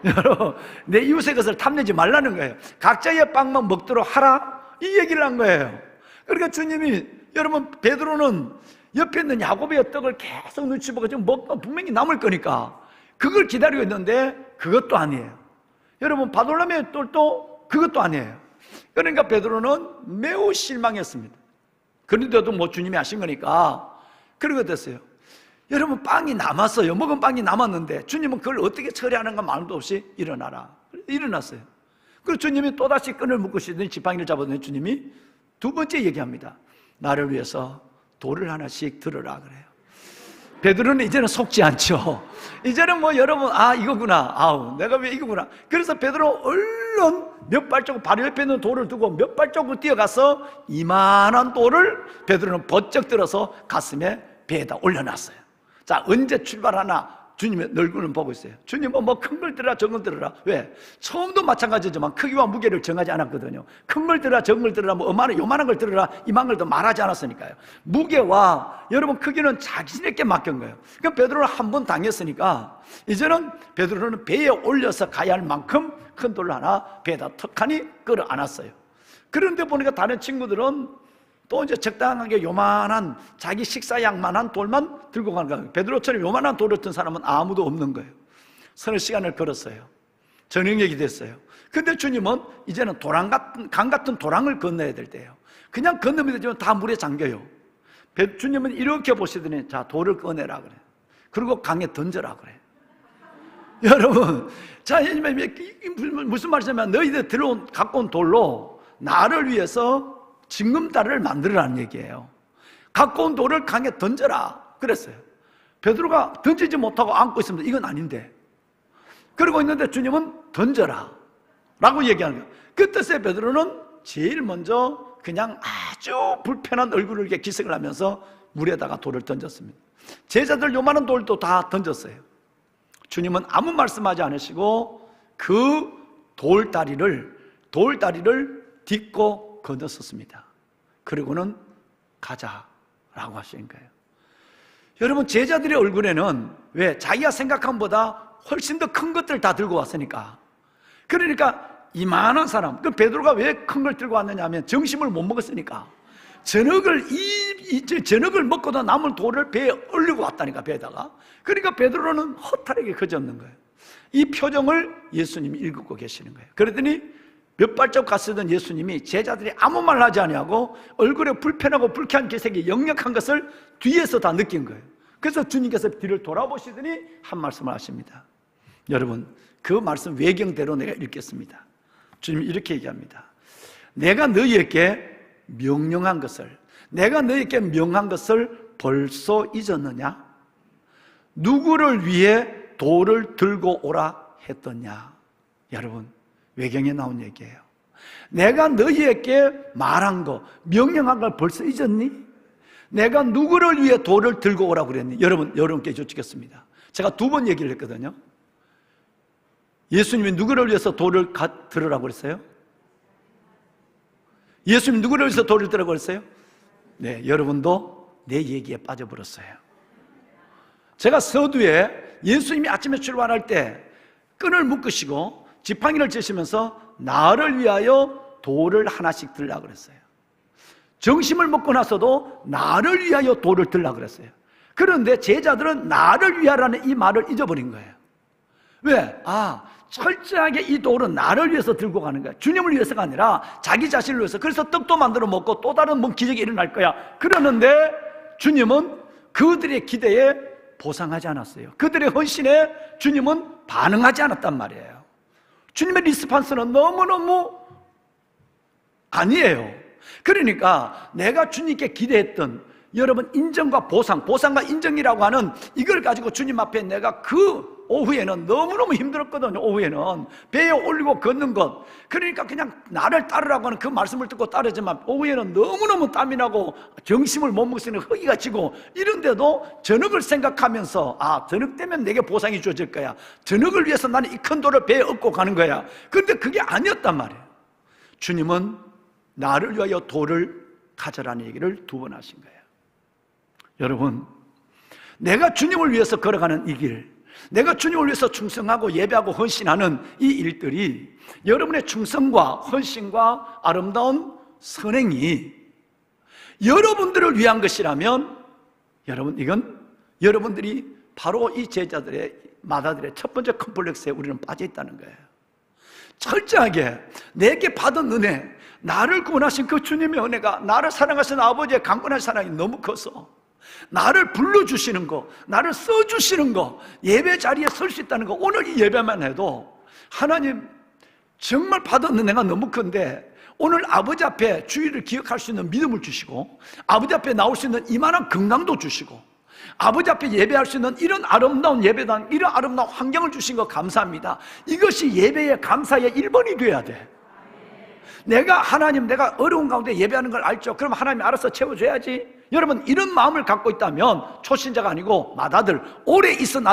여러분, 내 이웃의 것을 탐내지 말라는 거예요. 각자의 빵만 먹도록 하라, 이 얘기를 한 거예요. 그러니까 주님이, 여러분, 베드로는 옆에 있는 야곱의 떡을 계속 눈치 보고 지금 먹고 분명히 남을 거니까 그걸 기다리고 있는데 그것도 아니에요. 여러분, 바돌로메의 똘도 그것도 아니에요. 그러니까 베드로는 매우 실망했습니다. 그런데도 주님이 하신 거니까 그러게 됐어요. 여러분, 빵이 남았어요. 먹은 빵이 남았는데 주님은 그걸 어떻게 처리하는가 말도 없이 일어나라. 일어났어요. 그리고 주님이 또다시 끈을 묶으시더니 지팡이를 잡았더니 주님이 두 번째 얘기합니다. 나를 위해서 돌을 하나씩 들어라 그래요. 베드로는 이제는 속지 않죠. 이제는 뭐 여러분, 아, 이거구나. 아우, 내가 왜 이거구나. 그래서 베드로 얼른 몇 발자국, 바로 옆에 있는 돌을 두고 몇 발자국 뛰어가서 이만한 돌을 베드로는 번쩍 들어서 가슴에 배에다 올려놨어요. 자, 언제 출발하나 주님의 얼굴을 보고 있어요. 주님은 뭐 큰 걸 들어라 적은 걸 들어라. 왜? 처음도 마찬가지지만 크기와 무게를 정하지 않았거든요. 큰 걸 들어라 적은 걸 들어라, 뭐 요만한 걸 들어라 이만한 걸도 말하지 않았으니까요. 무게와 여러분 크기는 자신에게 맡긴 거예요. 그러니까 베드로는 한 번 당했으니까 이제는 베드로는 배에 올려서 가야 할 만큼 큰 돌을 하나 배에다 턱하니 끌어 안았어요. 그런데 보니까 다른 친구들은 또 이제 적당하게 요만한 자기 식사양만한 돌만 들고 가는 거예요. 베드로처럼 요만한 돌을 든 사람은 아무도 없는 거예요. 서너 시간을 걸었어요. 저녁이 됐어요. 근데 주님은 이제는 강 같은 도랑을 건너야 될 때예요. 그냥 건너면 되지만 다 물에 잠겨요. 주님은 이렇게 보시더니 자, 돌을 꺼내라 그래. 그리고 강에 던져라 그래. 여러분, 자, 무슨 말씀이냐면 너희들 갖고 온 돌로 나를 위해서 징검다리를 만들으라는 얘기예요. 갖고 온 돌을 강에 던져라 그랬어요. 베드로가 던지지 못하고 안고 있습니다. 이건 아닌데. 그러고 있는데 주님은 던져라 라고 얘기하는 거예요. 그 뜻에 베드로는 제일 먼저 그냥 아주 불편한 얼굴을 이렇게 기색을 하면서 물에다가 돌을 던졌습니다. 제자들 요만한 돌도 다 던졌어요. 주님은 아무 말씀하지 않으시고 그 돌다리를 딛고 건넜었습니다. 그리고는 가자라고 하시는 거예요. 여러분, 제자들의 얼굴에는 왜? 자기가 생각한 것보다 훨씬 더 큰 것들을 다 들고 왔으니까. 그러니까 이만한 사람, 그 베드로가 왜 큰 걸 들고 왔느냐 하면 점심을 못 먹었으니까. 저녁을 먹고도 남은 돌을 배에 올리고 왔다니까, 배에다가. 그러니까 베드로는 허탈하게 거졌는 거예요. 이 표정을 예수님이 읽고 계시는 거예요. 그러더니 몇 발짝 갔으던 예수님이 제자들이 아무 말 하지 아니하고 얼굴에 불편하고 불쾌한 기색이 역력한 것을 뒤에서 다 느낀 거예요. 그래서 주님께서 뒤를 돌아보시더니 한 말씀을 하십니다. 여러분, 그 말씀 외경대로 내가 읽겠습니다. 주님이 이렇게 얘기합니다. 내가 너희에게 명령한 것을 벌써 잊었느냐? 누구를 위해 돌을 들고 오라 했더냐? 여러분, 외경에 나온 얘기예요. 내가 너희에게 말한 거, 명령한 걸 벌써 잊었니? 내가 누구를 위해 돌을 들고 오라고 그랬니? 여러분께 여쭙겠습니다. 제가 2번 얘기를 했거든요. 예수님이 누구를 위해서 돌을 들으라고 그랬어요? 예수님 누구를 위해서 돌을 들으라고 그랬어요? 네, 여러분도 내 얘기에 빠져버렸어요. 제가 서두에 예수님이 아침에 출발할 때 끈을 묶으시고 지팡이를 쥐시면서 나를 위하여 돌을 하나씩 들라고 그랬어요. 점심을 먹고 나서도 나를 위하여 돌을 들라고 그랬어요. 그런데 제자들은 나를 위하라는 이 말을 잊어버린 거예요. 왜? 철저하게 이 돌은 나를 위해서 들고 가는 거야. 주님을 위해서가 아니라 자기 자신을 위해서. 그래서 떡도 만들어 먹고 또 다른 뭔 기적이 일어날 거야. 그러는데 주님은 그들의 기대에 보상하지 않았어요. 그들의 헌신에 주님은 반응하지 않았단 말이에요. 주님의 리스판스는 너무너무 아니에요. 그러니까 내가 주님께 기대했던 여러분 인정과 보상과 인정이라고 하는 이걸 가지고 주님 앞에 내가 그 오후에는 너무너무 힘들었거든요. 오후에는 배에 올리고 걷는 것, 그러니까 그냥 나를 따르라고 하는 그 말씀을 듣고 따르지만 오후에는 너무너무 땀이 나고 정심을 못 먹으면 허기가 지고 이런데도 저녁을 생각하면서 저녁 때면 내게 보상이 주어질 거야. 저녁을 위해서 나는 이 큰 돌을 배에 업고 가는 거야. 그런데 그게 아니었단 말이에요. 주님은 나를 위하여 돌을 가져라는 얘기를 2번 하신 거예요. 여러분, 내가 주님을 위해서 걸어가는 이 길, 내가 주님을 위해서 충성하고 예배하고 헌신하는 이 일들이 여러분의 충성과 헌신과 아름다운 선행이 여러분들을 위한 것이라면 여러분, 이건 여러분들이 바로 이 제자들의 마다들의 첫 번째 컴플렉스에 우리는 빠져 있다는 거예요. 철저하게 내게 받은 은혜, 나를 구원하신 그 주님의 은혜가, 나를 사랑하신 아버지의 강건한 사랑이 너무 커서 나를 불러주시는 거, 나를 써주시는 거, 예배 자리에 설 수 있다는 거, 오늘 이 예배만 해도 하나님 정말 받은 은혜가 너무 큰데 오늘 아버지 앞에 주일을 기억할 수 있는 믿음을 주시고 아버지 앞에 나올 수 있는 이만한 건강도 주시고 아버지 앞에 예배할 수 있는 이런 아름다운 예배당, 이런 아름다운 환경을 주신 거 감사합니다. 이것이 예배의 감사의 1번이 돼야 돼. 내가 하나님, 내가 어려운 가운데 예배하는 걸 알죠. 그럼 하나님이 알아서 채워줘야지. 여러분, 이런 마음을 갖고 있다면 초신자가 아니고 맏아들, 오래 있은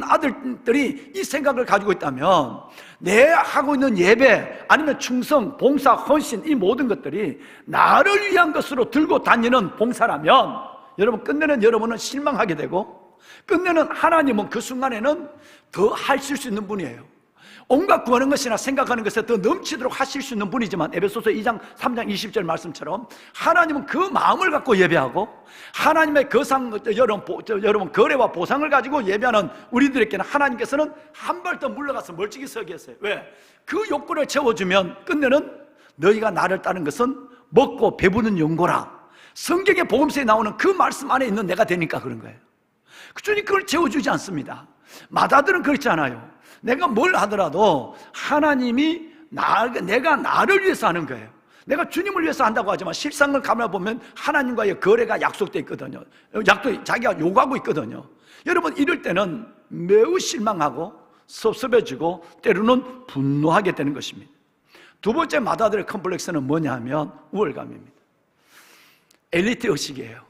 아들들이 이 생각을 가지고 있다면 내 하고 있는 예배, 아니면 충성, 봉사, 헌신, 이 모든 것들이 나를 위한 것으로 들고 다니는 봉사라면 여러분, 끝내는 여러분은 실망하게 되고, 끝내는 하나님은 그 순간에는 더 하실 수 있는 분이에요. 온갖 구하는 것이나 생각하는 것에 더 넘치도록 하실 수 있는 분이지만, 에베소서 2장 3장 20절 말씀처럼 하나님은 그 마음을 갖고 예배하고, 하나님의 여러분 거래와 보상을 가지고 예배하는 우리들에게는 하나님께서는 한 발 더 물러가서 멀찍이 서 계세요. 왜? 그 욕구를 채워주면 끝내는 너희가 나를 따른 것은 먹고 배부른 연고라. 성경의 복음서에 나오는 그 말씀 안에 있는 내가 되니까 그런 거예요. 주님 그걸 채워주지 않습니다. 맏아들은 그렇지 않아요. 내가 뭘 하더라도 하나님이 내가 나를 위해서 하는 거예요. 내가 주님을 위해서 한다고 하지만 실상을 가만보면 하나님과의 거래가 약속되어 있거든요. 자기가 요구하고 있거든요. 여러분, 이럴 때는 매우 실망하고 섭섭해지고 때로는 분노하게 되는 것입니다. 두 번째 맏아들의 컴플렉스는 뭐냐 하면 우월감입니다. 엘리트 의식이에요.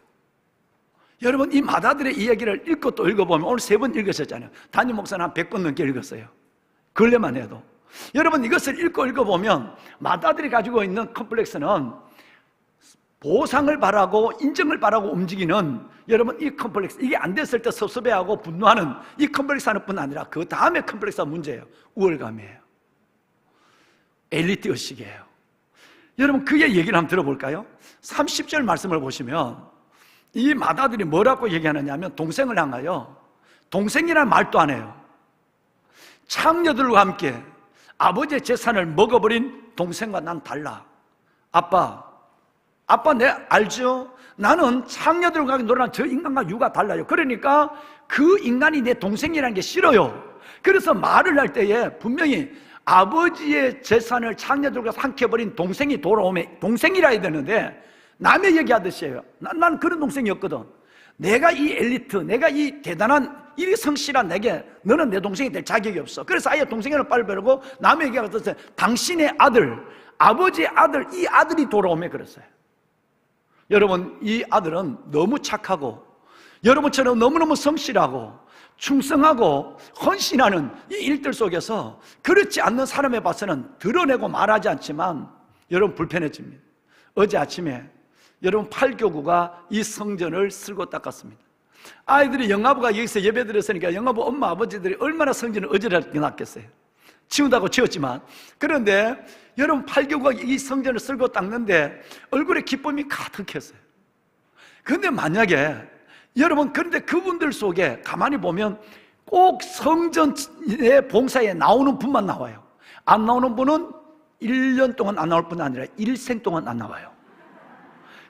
여러분, 이 맏아들의 이야기를 읽고 또 읽어보면, 오늘 3번 읽으셨잖아요. 담임 목사는 한 100번 넘게 읽었어요. 근래만 해도. 여러분, 이것을 읽어보면 맏아들이 가지고 있는 컴플렉스는 보상을 바라고 인정을 바라고 움직이는, 여러분, 이 컴플렉스, 이게 안 됐을 때 섭섭해하고 분노하는 이 컴플렉스 하나뿐 아니라 그 다음에 컴플렉스가 문제예요. 우월감이에요. 엘리트 의식이에요. 여러분, 그의 얘기를 한번 들어볼까요? 30절 말씀을 보시면 이 맏아들이 뭐라고 얘기하느냐 하면, 동생을 향하여, 동생이라는 말도 안 해요. 창녀들과 함께 아버지의 재산을 먹어버린 동생과 난 달라. 아빠 내 알죠? 나는 창녀들과 놀아난 저 인간과 유가 달라요. 그러니까 그 인간이 내 동생이라는 게 싫어요. 그래서 말을 할 때에 분명히 아버지의 재산을 창녀들과 삼켜버린 동생이 돌아오면 동생이라 해야 되는데, 남의 얘기하듯이 해요. 난 그런 동생이었거든. 내가 이 엘리트, 내가 이 대단한, 이 성실한 내게 너는 내 동생이 될 자격이 없어. 그래서 아예 동생을 빨리버리고 남의 얘기하듯이 당신의 아들, 아버지의 아들, 이 아들이 돌아오면 그랬어요. 여러분, 이 아들은 너무 착하고 여러분처럼 너무너무 성실하고 충성하고 헌신하는 이 일들 속에서 그렇지 않는 사람에 봐서는 드러내고 말하지 않지만 여러분 불편해집니다. 어제 아침에 여러분 8교구가 이 성전을 쓸고 닦았습니다. 아이들이 영아부가 여기서 예배 드렸으니까 영아부 엄마 아버지들이 얼마나 성전을 어지럽게 놨겠어요. 치운다고 치웠지만. 그런데 여러분 8교구가 이 성전을 쓸고 닦는데 얼굴에 기쁨이 가득했어요. 그런데 만약에 여러분, 그런데 그분들 속에 가만히 보면 꼭 성전의 봉사에 나오는 분만 나와요. 안 나오는 분은 1년 동안 안 나올 뿐 아니라 일생 동안 안 나와요.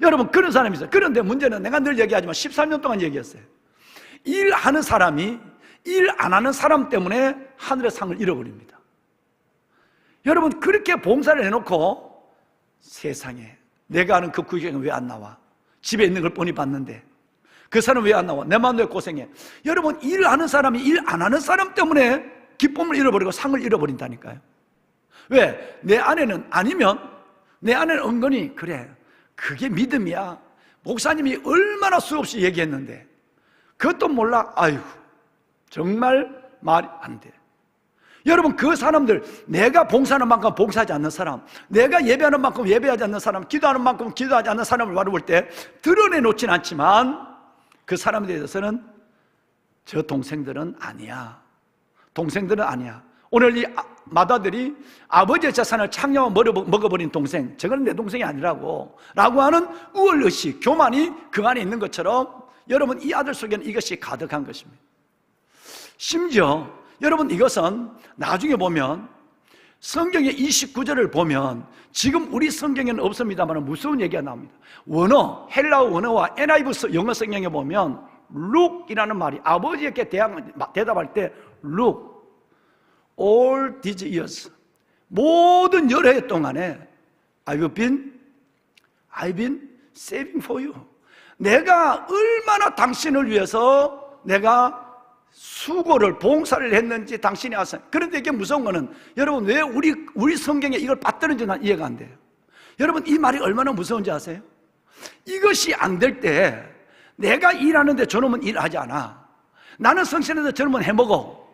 여러분, 그런 사람이 있어요. 그런데 문제는 내가 늘 얘기하지만 13년 동안 얘기했어요. 일하는 사람이 일 안 하는 사람 때문에 하늘의 상을 잃어버립니다. 여러분, 그렇게 봉사를 해놓고 세상에 내가 아는 그 구경은 왜 안 나와? 집에 있는 걸 뻔히 봤는데 그 사람 왜 안 나와? 내 마음도 고생해. 여러분, 일하는 사람이 일 안 하는 사람 때문에 기쁨을 잃어버리고 상을 잃어버린다니까요. 왜? 내 안에는, 아니면 내 안에는 은근히 그래, 그게 믿음이야. 목사님이 얼마나 수없이 얘기했는데 그것도 몰라. 아이고, 정말 말이 안 돼. 여러분, 그 사람들, 내가 봉사하는 만큼 봉사하지 않는 사람, 내가 예배하는 만큼 예배하지 않는 사람, 기도하는 만큼 기도하지 않는 사람을 바라볼 때 드러내놓진 않지만 그 사람에 대해서는 저 동생들은 아니야. 동생들은 아니야. 오늘 이 맏아들이 아버지의 재산을 창녀와 먹어버린 동생, 저건 내 동생이 아니라고 라고 하는 우월의식, 교만이 그 안에 있는 것처럼 여러분, 이 아들 속에는 이것이 가득한 것입니다. 심지어 여러분, 이것은 나중에 보면 성경의 29절을 보면 지금 우리 성경에는 없습니다만 무서운 얘기가 나옵니다. 원어, 헬라어 원어와 NIV 영어 성경에 보면 look이라는 말이, 아버지에게 대답할 때 look, all these years, 모든 여러 해 동안에 I've been saving for you. 내가 얼마나 당신을 위해서 내가 수고를, 봉사를 했는지 당신이 아세요. 그런데 이게 무서운 거는 여러분, 왜 우리 성경에 이걸 받드는지 난 이해가 안 돼요. 여러분, 이 말이 얼마나 무서운지 아세요? 이것이 안 될 때 내가 일하는데 저놈은 일하지 않아, 나는 성실한데 저놈은 해먹어,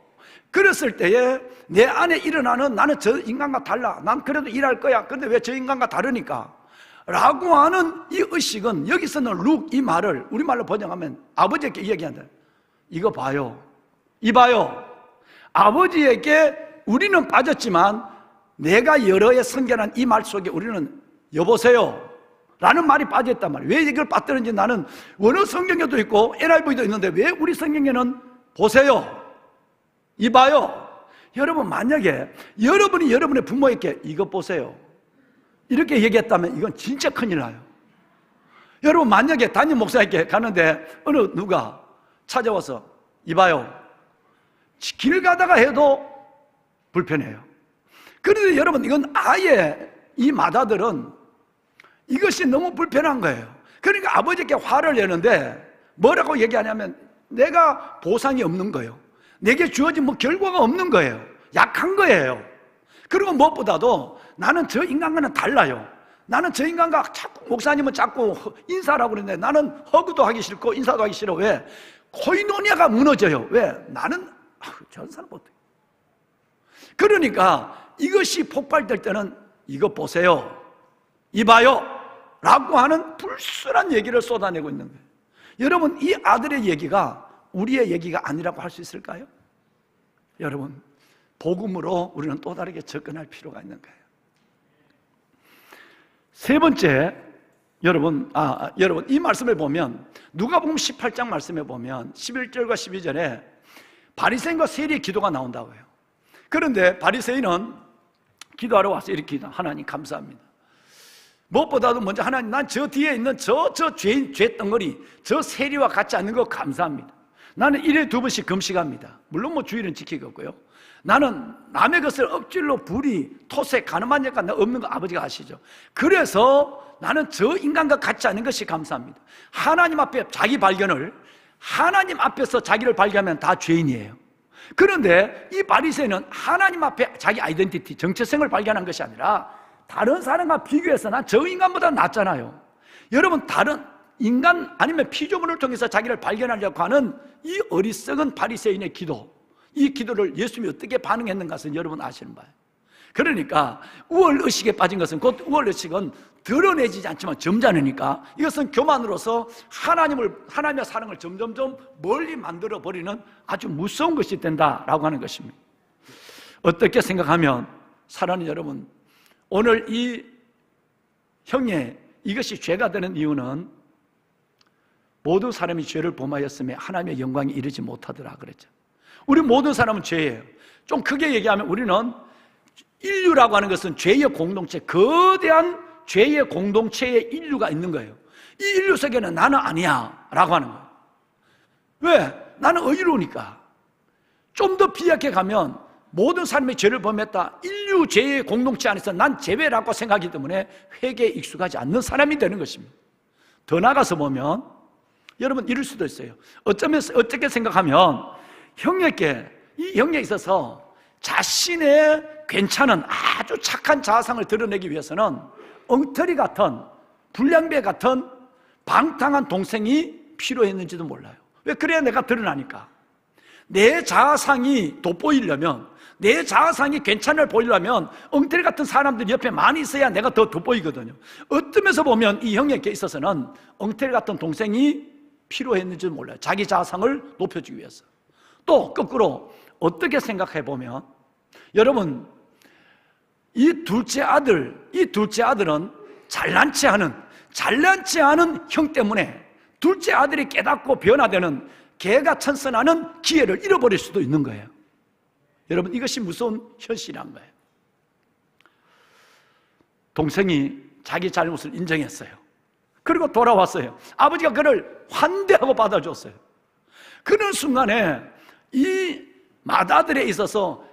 그랬을 때에 내 안에 일어나는, 나는 저 인간과 달라, 난 그래도 일할 거야, 그런데 왜 저 인간과 다르니까 라고 하는 이 의식은, 여기서는 이 말을 우리말로 번역하면 아버지에게 이야기한다. 이거 봐요, 이봐요, 아버지에게 우리는 빠졌지만 내가 여러 해 선견한 이 말 속에 우리는 여보세요 라는 말이 빠져있단 말이에요. 왜 이걸 빠뜨는지 나는 원어 성경에도 있고 NIV도 있는데 왜 우리 성경에는 보세요, 이봐요. 여러분, 만약에 여러분이 여러분의 부모에게 이것 보세요 이렇게 얘기했다면 이건 진짜 큰일 나요. 여러분, 만약에 담임 목사에게 가는데 어느 누가 찾아와서 이봐요, 길 가다가 해도 불편해요. 그런데 여러분, 이건 아예 이 마다들은 이것이 너무 불편한 거예요. 그러니까 아버지께 화를 내는데 뭐라고 얘기하냐면 내가 보상이 없는 거예요. 내게 주어진 결과가 없는 거예요. 약한 거예요. 그리고 무엇보다도 나는 저 인간과는 달라요. 나는 저 인간과 자꾸, 목사님은 자꾸 인사라고 그러는데 나는 허그도 하기 싫고 인사도 하기 싫어. 왜? 코이노니아가 무너져요. 왜? 나는 저 사람 못해. 그러니까 이것이 폭발될 때는 이거 보세요, 이봐요 라고 하는 불순한 얘기를 쏟아내고 있는 거예요. 여러분, 이 아들의 얘기가 우리의 얘기가 아니라고 할 수 있을까요? 여러분, 복음으로 우리는 또 다르게 접근할 필요가 있는 거예요. 세 번째, 여러분 이 말씀을 보면 누가복음 18장 말씀에 보면 11절과 12절에 바리새인과 세리의 기도가 나온다고 해요. 그런데 바리새인은 기도하러 와서 이렇게 기도, 하나님 감사합니다. 무엇보다도 먼저 하나님, 난 저 뒤에 있는 저 죄 덩어리, 저 세리와 같지 않는 거 감사합니다. 나는 1일에 2번씩 금식합니다. 물론 주일은 지키겠고요. 나는 남의 것을 억질로 불의, 토색, 가늠한 자가 없는 거 아버지가 아시죠. 그래서 나는 저 인간과 같지 않은 것이 감사합니다. 하나님 앞에 자기 발견을, 하나님 앞에서 자기를 발견하면 다 죄인이에요. 그런데 이 바리새인은 하나님 앞에 자기 아이덴티티, 정체성을 발견한 것이 아니라 다른 사람과 비교해서 난 저 인간보다 낫잖아요. 여러분, 다른 인간 아니면 피조물을 통해서 자기를 발견하려고 하는 이 어리석은 바리새인의 기도, 이 기도를 예수님이 어떻게 반응했는가 것은 여러분 아시는 바예요. 그러니까 우월의식에 빠진 것은, 곧 우월의식은 드러내지지 않지만 점잖으니까 이것은 교만으로서 하나님의 사랑을 점점점 멀리 만들어버리는 아주 무서운 것이 된다라고 하는 것입니다. 어떻게 생각하면 사랑하는 여러분, 오늘 이 형의 이것이 죄가 되는 이유는 모든 사람이 죄를 범하였으며 하나님의 영광에 이르지 못하더라 그랬죠. 우리 모든 사람은 죄예요. 좀 크게 얘기하면 우리는 인류라고 하는 것은 죄의 공동체, 거대한 죄의 공동체의 인류가 있는 거예요. 이 인류 속에는 나는 아니야 라고 하는 거예요. 왜? 나는 의로우니까. 좀 더 비약해 가면 모든 사람이 죄를 범했다, 인류 죄의 공동체 안에서 난 제외라고 생각하기 때문에 회개에 익숙하지 않는 사람이 되는 것입니다. 더 나아가서 보면 여러분 이럴 수도 있어요. 어떻게 생각하면 이 형에 있어서 자신의 괜찮은 아주 착한 자아상을 드러내기 위해서는 엉터리 같은, 불량배 같은 방탕한 동생이 필요했는지도 몰라요. 왜? 그래야 내가 드러나니까. 내 자아상이 돋보이려면, 내 자아상이 괜찮을 보이려면 엉터리 같은 사람들이 옆에 많이 있어야 내가 더 돋보이거든요. 어떤 면에서 보면 이 형에게 있어서는 엉터리 같은 동생이 필요했는지도 몰라요. 자기 자아상을 높여주기 위해서. 또 거꾸로 어떻게 생각해 보면 여러분, 이 둘째 아들은 잘난치 않은 형 때문에 둘째 아들이 깨닫고 변화되는 개가 천선하는 기회를 잃어버릴 수도 있는 거예요. 여러분, 이것이 무서운 현실이란 거예요. 동생이 자기 잘못을 인정했어요. 그리고 돌아왔어요. 아버지가 그를 환대하고 받아줬어요. 그런 순간에 이 맏아들에 있어서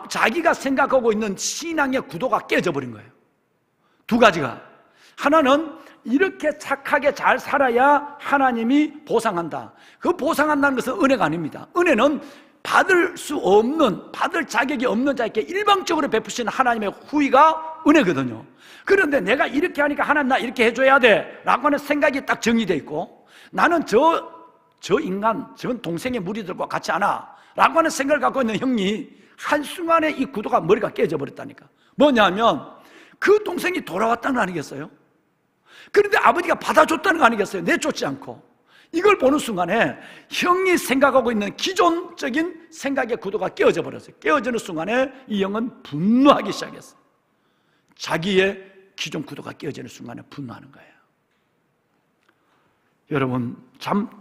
자기가 생각하고 있는 신앙의 구도가 깨져버린 거예요. 두 가지가. 하나는 이렇게 착하게 잘 살아야 하나님이 보상한다. 그 보상한다는 것은 은혜가 아닙니다. 은혜는 받을 수 없는, 받을 자격이 없는 자에게 일방적으로 베푸시는 하나님의 후위가 은혜거든요. 그런데 내가 이렇게 하니까 하나님 나 이렇게 해줘야 돼 라고 하는 생각이 딱 정리되어 있고, 나는 저 인간, 저 동생의 무리들과 같이 하나 라고 하는 생각을 갖고 있는 형이 한순간에 이 구도가 머리가 깨져 버렸다니까. 뭐냐면 그 동생이 돌아왔다는 거 아니겠어요? 그런데 아버지가 받아줬다는 거 아니겠어요? 내쫓지 않고. 이걸 보는 순간에 형이 생각하고 있는 기존적인 생각의 구도가 깨어져 버렸어요. 깨어지는 순간에 이 형은 분노하기 시작했어요. 자기의 기존 구도가 깨어지는 순간에 분노하는 거예요. 여러분,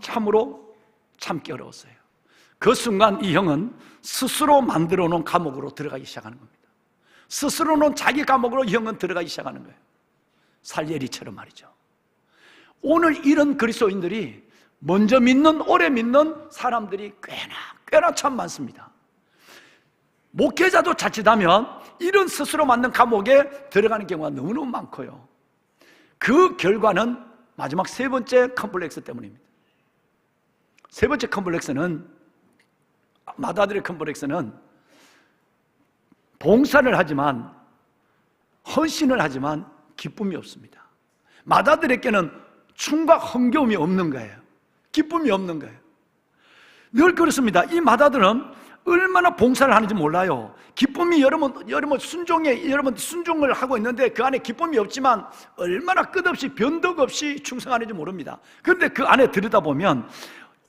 참으로 참기 어려웠어요. 그 순간 이 형은 스스로 만들어 놓은 감옥으로 들어가기 시작하는 겁니다. 스스로 놓은 자기 감옥으로 이 형은 들어가기 시작하는 거예요. 살예리처럼 말이죠. 오늘 이런 그리스도인들이 먼저 믿는, 오래 믿는 사람들이 꽤나 참 많습니다. 목회자도 자칫하면 이런 스스로 만든 감옥에 들어가는 경우가 너무너무 많고요. 그 결과는 마지막 세 번째 컴플렉스 때문입니다. 세 번째 컴플렉스는, 맏아들의 컴플렉스는 봉사를 하지만, 헌신을 하지만 기쁨이 없습니다. 맏아들에게는 춤과 흥겨움이 없는 거예요. 기쁨이 없는 거예요. 늘 그렇습니다. 이 맏아들은 얼마나 봉사를 하는지 몰라요. 기쁨이 여러분 순종을 하고 있는데 그 안에 기쁨이 없지만 얼마나 끝없이 변덕 없이 충성하는지 모릅니다. 그런데 그 안에 들여다보면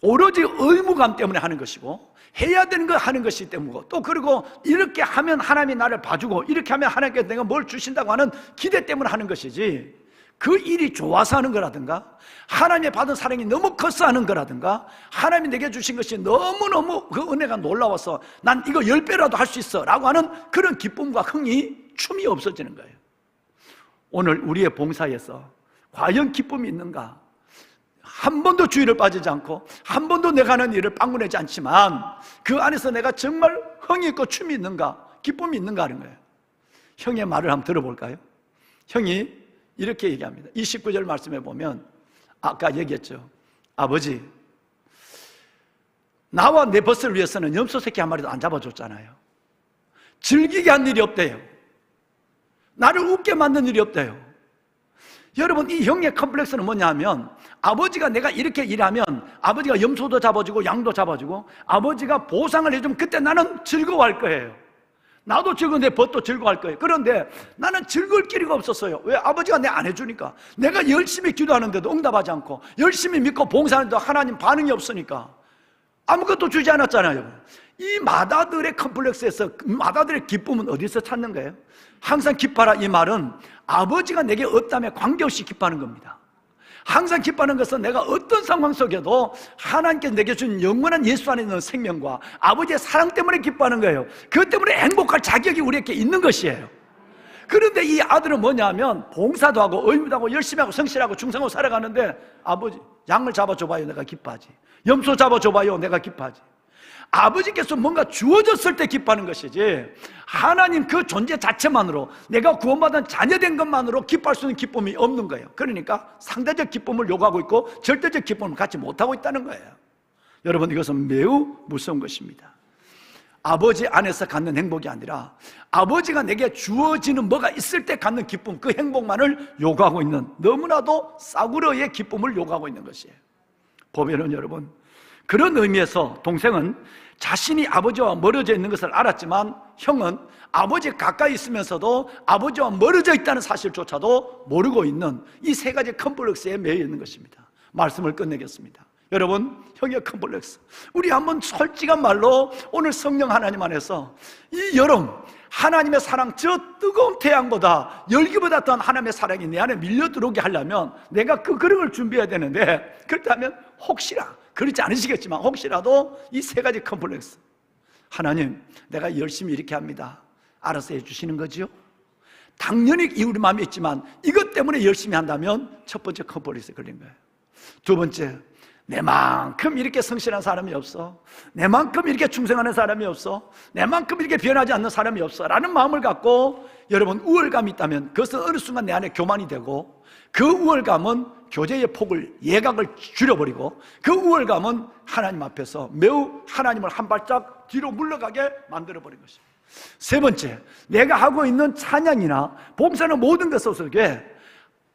오로지 의무감 때문에 하는 것이고, 해야 되는 거 하는 것이기 때문이고, 또 그리고 이렇게 하면 하나님이 나를 봐주고, 이렇게 하면 하나님께서 내가 뭘 주신다고 하는 기대 때문에 하는 것이지, 그 일이 좋아서 하는 거라든가, 하나님의 받은 사랑이 너무 커서 하는 거라든가, 하나님이 내게 주신 것이 너무너무 그 은혜가 놀라워서 난 이거 10배라도 할 수 있어 라고 하는 그런 기쁨과 흥이, 춤이 없어지는 거예요. 오늘 우리의 봉사에서 과연 기쁨이 있는가? 한 번도 주의를 빠지지 않고 한 번도 내가 하는 일을 빵꾸내지 않지만 그 안에서 내가 정말 흥이 있고 춤이 있는가, 기쁨이 있는가 하는 거예요. 형의 말을 한번 들어볼까요? 형이 이렇게 얘기합니다. 29절 말씀에 보면 아까 얘기했죠. 아버지, 나와 내 벗을 위해서는 염소 새끼 한 마리도 안 잡아줬잖아요. 즐기게 한 일이 없대요. 나를 웃게 만든 일이 없대요. 여러분, 이 형의 컴플렉스는 뭐냐 하면, 아버지가 내가 이렇게 일하면 아버지가 염소도 잡아주고 양도 잡아주고 아버지가 보상을 해주면 그때 나는 즐거워할 거예요. 나도 즐거운데 벗도 즐거워할 거예요. 그런데 나는 즐거울 길이가 없었어요. 왜? 아버지가 내 안 해주니까. 내가 열심히 기도하는데도 응답하지 않고, 열심히 믿고 봉사하는데도 하나님 반응이 없으니까 아무것도 주지 않았잖아요. 이 맏아들의 컴플렉스에서 맏아들의 기쁨은 어디서 찾는 거예요? 항상 기뻐라, 이 말은 아버지가 내게 없다면 관계없이 기뻐하는 겁니다. 항상 기뻐하는 것은 내가 어떤 상황 속에도 하나님께 내게 준 영원한 예수 안에 있는 생명과 아버지의 사랑 때문에 기뻐하는 거예요. 그것 때문에 행복할 자격이 우리에게 있는 것이에요. 그런데 이 아들은 뭐냐면 봉사도 하고 의무도 하고 열심히 하고 성실하고 충성하고 살아가는데, 아버지 양을 잡아줘봐요, 내가 기뻐하지. 염소 잡아줘봐요, 내가 기뻐하지. 아버지께서 뭔가 주어졌을 때 기뻐하는 것이지, 하나님 그 존재 자체만으로, 내가 구원받은 자녀된 것만으로 기뻐할 수 있는 기쁨이 없는 거예요. 그러니까 상대적 기쁨을 요구하고 있고 절대적 기쁨을 갖지 못하고 있다는 거예요. 여러분, 이것은 매우 무서운 것입니다. 아버지 안에서 갖는 행복이 아니라 아버지가 내게 주어지는 뭐가 있을 때 갖는 기쁨, 그 행복만을 요구하고 있는, 너무나도 싸구려의 기쁨을 요구하고 있는 것이에요. 보면은 여러분, 그런 의미에서 동생은 자신이 아버지와 멀어져 있는 것을 알았지만, 형은 아버지 가까이 있으면서도 아버지와 멀어져 있다는 사실조차도 모르고 있는 이 세 가지 컴플렉스에 매여 있는 것입니다. 말씀을 끝내겠습니다. 여러분, 형의 컴플렉스, 우리 한번 솔직한 말로 오늘 성령 하나님 안에서 이 여름 하나님의 사랑, 저 뜨거운 태양보다 열기보다 더한 하나님의 사랑이 내 안에 밀려 들어오게 하려면 내가 그 그릇을 준비해야 되는데, 그렇다면 혹시나, 그렇지 않으시겠지만 혹시라도 이 세 가지 컴플렉스, 하나님 내가 열심히 이렇게 합니다, 알아서 해주시는 거지요? 당연히 우리 마음에 있지만 이것 때문에 열심히 한다면 첫 번째 컴플렉스에 걸린 거예요. 두 번째, 내만큼 이렇게 성실한 사람이 없어, 내만큼 이렇게 충성하는 사람이 없어, 내만큼 이렇게 변하지 않는 사람이 없어 라는 마음을 갖고 여러분 우월감이 있다면 그것은 어느 순간 내 안에 교만이 되고, 그 우월감은 교제의 폭을, 예각을 줄여버리고, 그 우월감은 하나님 앞에서 매우 하나님을 한 발짝 뒤로 물러가게 만들어버린 것입니다. 세 번째, 내가 하고 있는 찬양이나 봉사는 모든 것 속에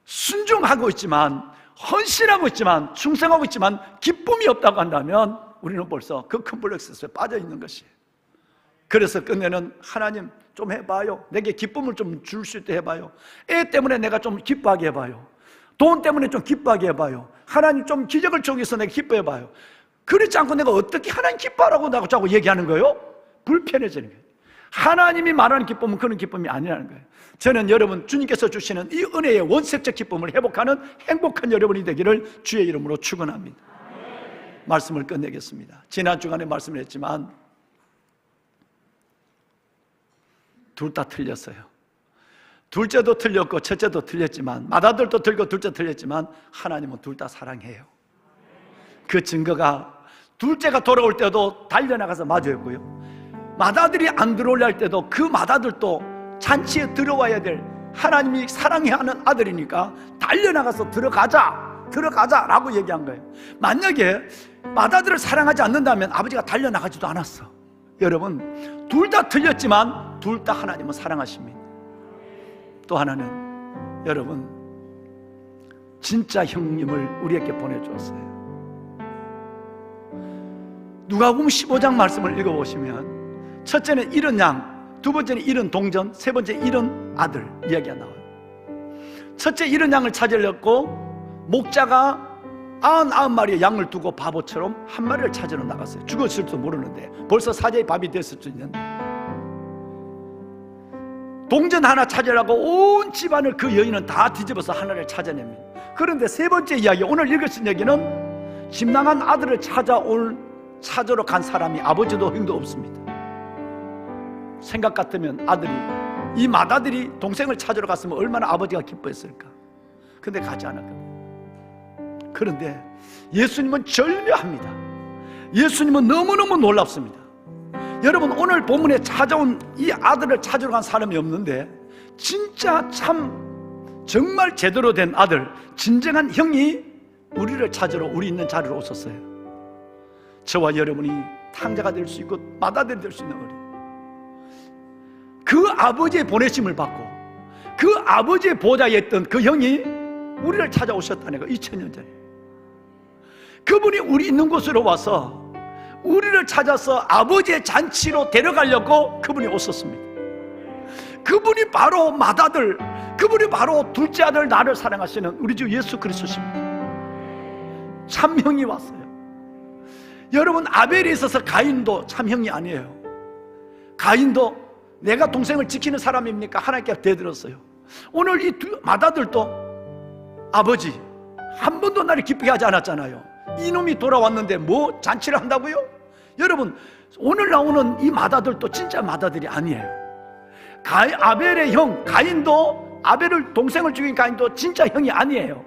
순종하고 있지만, 헌신하고 있지만, 충성하고 있지만 기쁨이 없다고 한다면 우리는 벌써 그 컴플렉스에 빠져 있는 것이에요. 그래서 끝내는 하나님 좀 해봐요, 내게 기쁨을 좀 줄 수 있게 해봐요, 애 때문에 내가 좀 기뻐하게 해봐요, 돈 때문에 좀 기뻐하게 해봐요, 하나님 좀 기적을 통해서 내가 기뻐해봐요. 그렇지 않고 내가 어떻게 하나님 기뻐하라고 자꾸 얘기하는 거예요? 불편해지는 거예요. 하나님이 말하는 기쁨은 그런 기쁨이 아니라는 거예요. 저는 여러분 주님께서 주시는 이 은혜의 원색적 기쁨을 회복하는 행복한 여러분이 되기를 주의 이름으로 축원합니다. 말씀을 끝내겠습니다. 지난 주간에 말씀을 했지만 둘 다 틀렸어요. 둘째도 틀렸고 첫째도 틀렸지만, 맏아들도 틀고 둘째 틀렸지만 하나님은 둘 다 사랑해요. 그 증거가 둘째가 돌아올 때도 달려나가서 마주했고요, 맏아들이 안 들어오려 할 때도 그 맏아들도 잔치에 들어와야 될 하나님이 사랑해야 하는 아들이니까 달려나가서 들어가자라고 얘기한 거예요. 만약에 맏아들을 사랑하지 않는다면 아버지가 달려나가지도 않았어. 여러분, 둘 다 틀렸지만 둘 다 하나님은 사랑하십니다. 또 하나는 여러분, 진짜 형님을 우리에게 보내주었어요. 누가복음 15장 말씀을 읽어보시면 첫째는 잃은 양, 두 번째는 잃은 동전, 세 번째 잃은 아들 이야기가 나와요. 첫째 잃은 양을 찾으려고 목자가 99마리의 양을 두고 바보처럼 한 마리를 찾으러 나갔어요. 죽었을지도 모르는데, 벌써 사제의 밥이 됐을 수 있는데, 동전 하나 찾으려고 온 집안을 그 여인은 다 뒤집어서 하나를 찾아냅니다. 그런데 세 번째 이야기, 오늘 읽으신 얘기는 집 나간 아들을 찾으러 간 사람이 아버지도 형도 없습니다. 생각 같으면 아들이, 이 맏아들이 동생을 찾으러 갔으면 얼마나 아버지가 기뻐했을까. 근데 가지 않았거든요. 그런데 예수님은 절묘합니다. 예수님은 너무너무 놀랍습니다. 여러분, 오늘 본문에 찾아온 이 아들을 찾으러 간 사람이 없는데, 진짜 참 정말 제대로 된 아들, 진정한 형이 우리를 찾으러 우리 있는 자리로 오셨어요. 저와 여러분이 탕자가 될 수 있고 맏아들이 될 수 있는 우리, 그 아버지의 보내심을 받고 그 아버지의 보좌에 있던 그 형이 우리를 찾아오셨다는 거. 2000년 전에 그분이 우리 있는 곳으로 와서 우리를 찾아서 아버지의 잔치로 데려가려고 그분이 오셨습니다. 그분이 바로 맏아들, 그분이 바로 둘째 아들 나를 사랑하시는 우리 주 예수 그리스도십니다. 참형이 왔어요. 여러분, 아벨에 있어서 가인도 참형이 아니에요. 가인도 내가 동생을 지키는 사람입니까? 하나님께 대들었어요. 오늘 이 맏아들도 아버지 한 번도 나를 기쁘게 하지 않았잖아요. 이놈이 돌아왔는데 뭐 잔치를 한다고요? 여러분, 오늘 나오는 이 맏아들도 진짜 맏아들이 아니에요. 아벨의 형 가인도, 아벨을 동생을 죽인 가인도 진짜 형이 아니에요.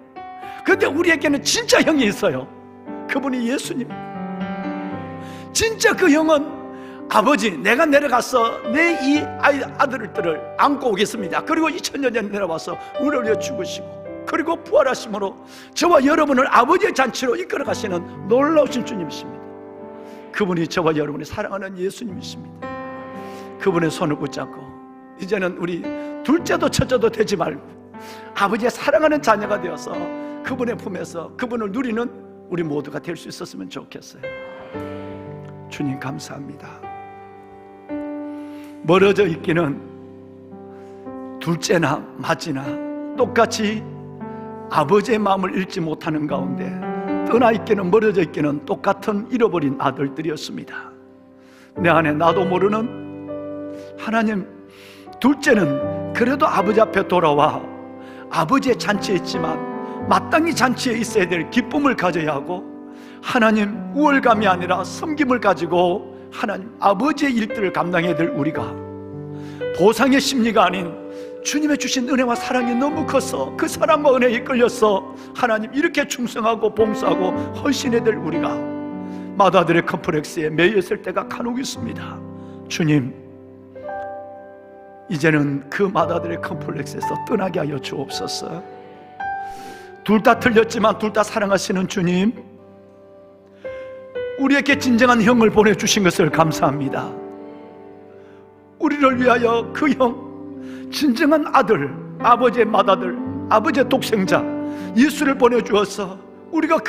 그런데 우리에게는 진짜 형이 있어요. 그분이 예수님. 진짜 그 형은 아버지, 내가 내려가서 내 이 아들들을 안고 오겠습니다. 그리고 2000년 전에 내려와서 우리를 위해 죽으시고 그리고 부활하심으로 저와 여러분을 아버지의 잔치로 이끌어 가시는 놀라우신 주님이십니다. 그분이 저와 여러분이 사랑하는 예수님이십니다. 그분의 손을 붙잡고 이제는 우리 둘째도 첫째도 되지 말고 아버지의 사랑하는 자녀가 되어서 그분의 품에서 그분을 누리는 우리 모두가 될 수 있었으면 좋겠어요. 주님 감사합니다. 멀어져 있기는 둘째나 맏이나 똑같이 아버지의 마음을 잃지 못하는 가운데 떠나 있기는 멀어져 있기는 똑같은 잃어버린 아들들이었습니다. 내 안에 나도 모르는 하나님, 둘째는 그래도 아버지 앞에 돌아와 아버지의 잔치에 있지만 마땅히 잔치에 있어야 될 기쁨을 가져야 하고, 하나님 우월감이 아니라 섬김을 가지고 하나님 아버지의 일들을 감당해야 될 우리가 보상의 심리가 아닌 주님의 주신 은혜와 사랑이 너무 커서 그 사랑과 은혜에 이끌려서 하나님 이렇게 충성하고 봉사하고 헌신해야 될 우리가 맏아들의 컴플렉스에 매여 있을 때가 간혹 있습니다. 주님, 이제는 그 맏아들의 컴플렉스에서 떠나게 하여 주옵소서. 둘 다 틀렸지만 둘 다 사랑하시는 주님, 우리에게 진정한 형을 보내주신 것을 감사합니다. 우리를 위하여 그 형, 진정한 아들, 아버지의 맏아들, 아버지의 독생자 예수를 보내주어서 우리가 그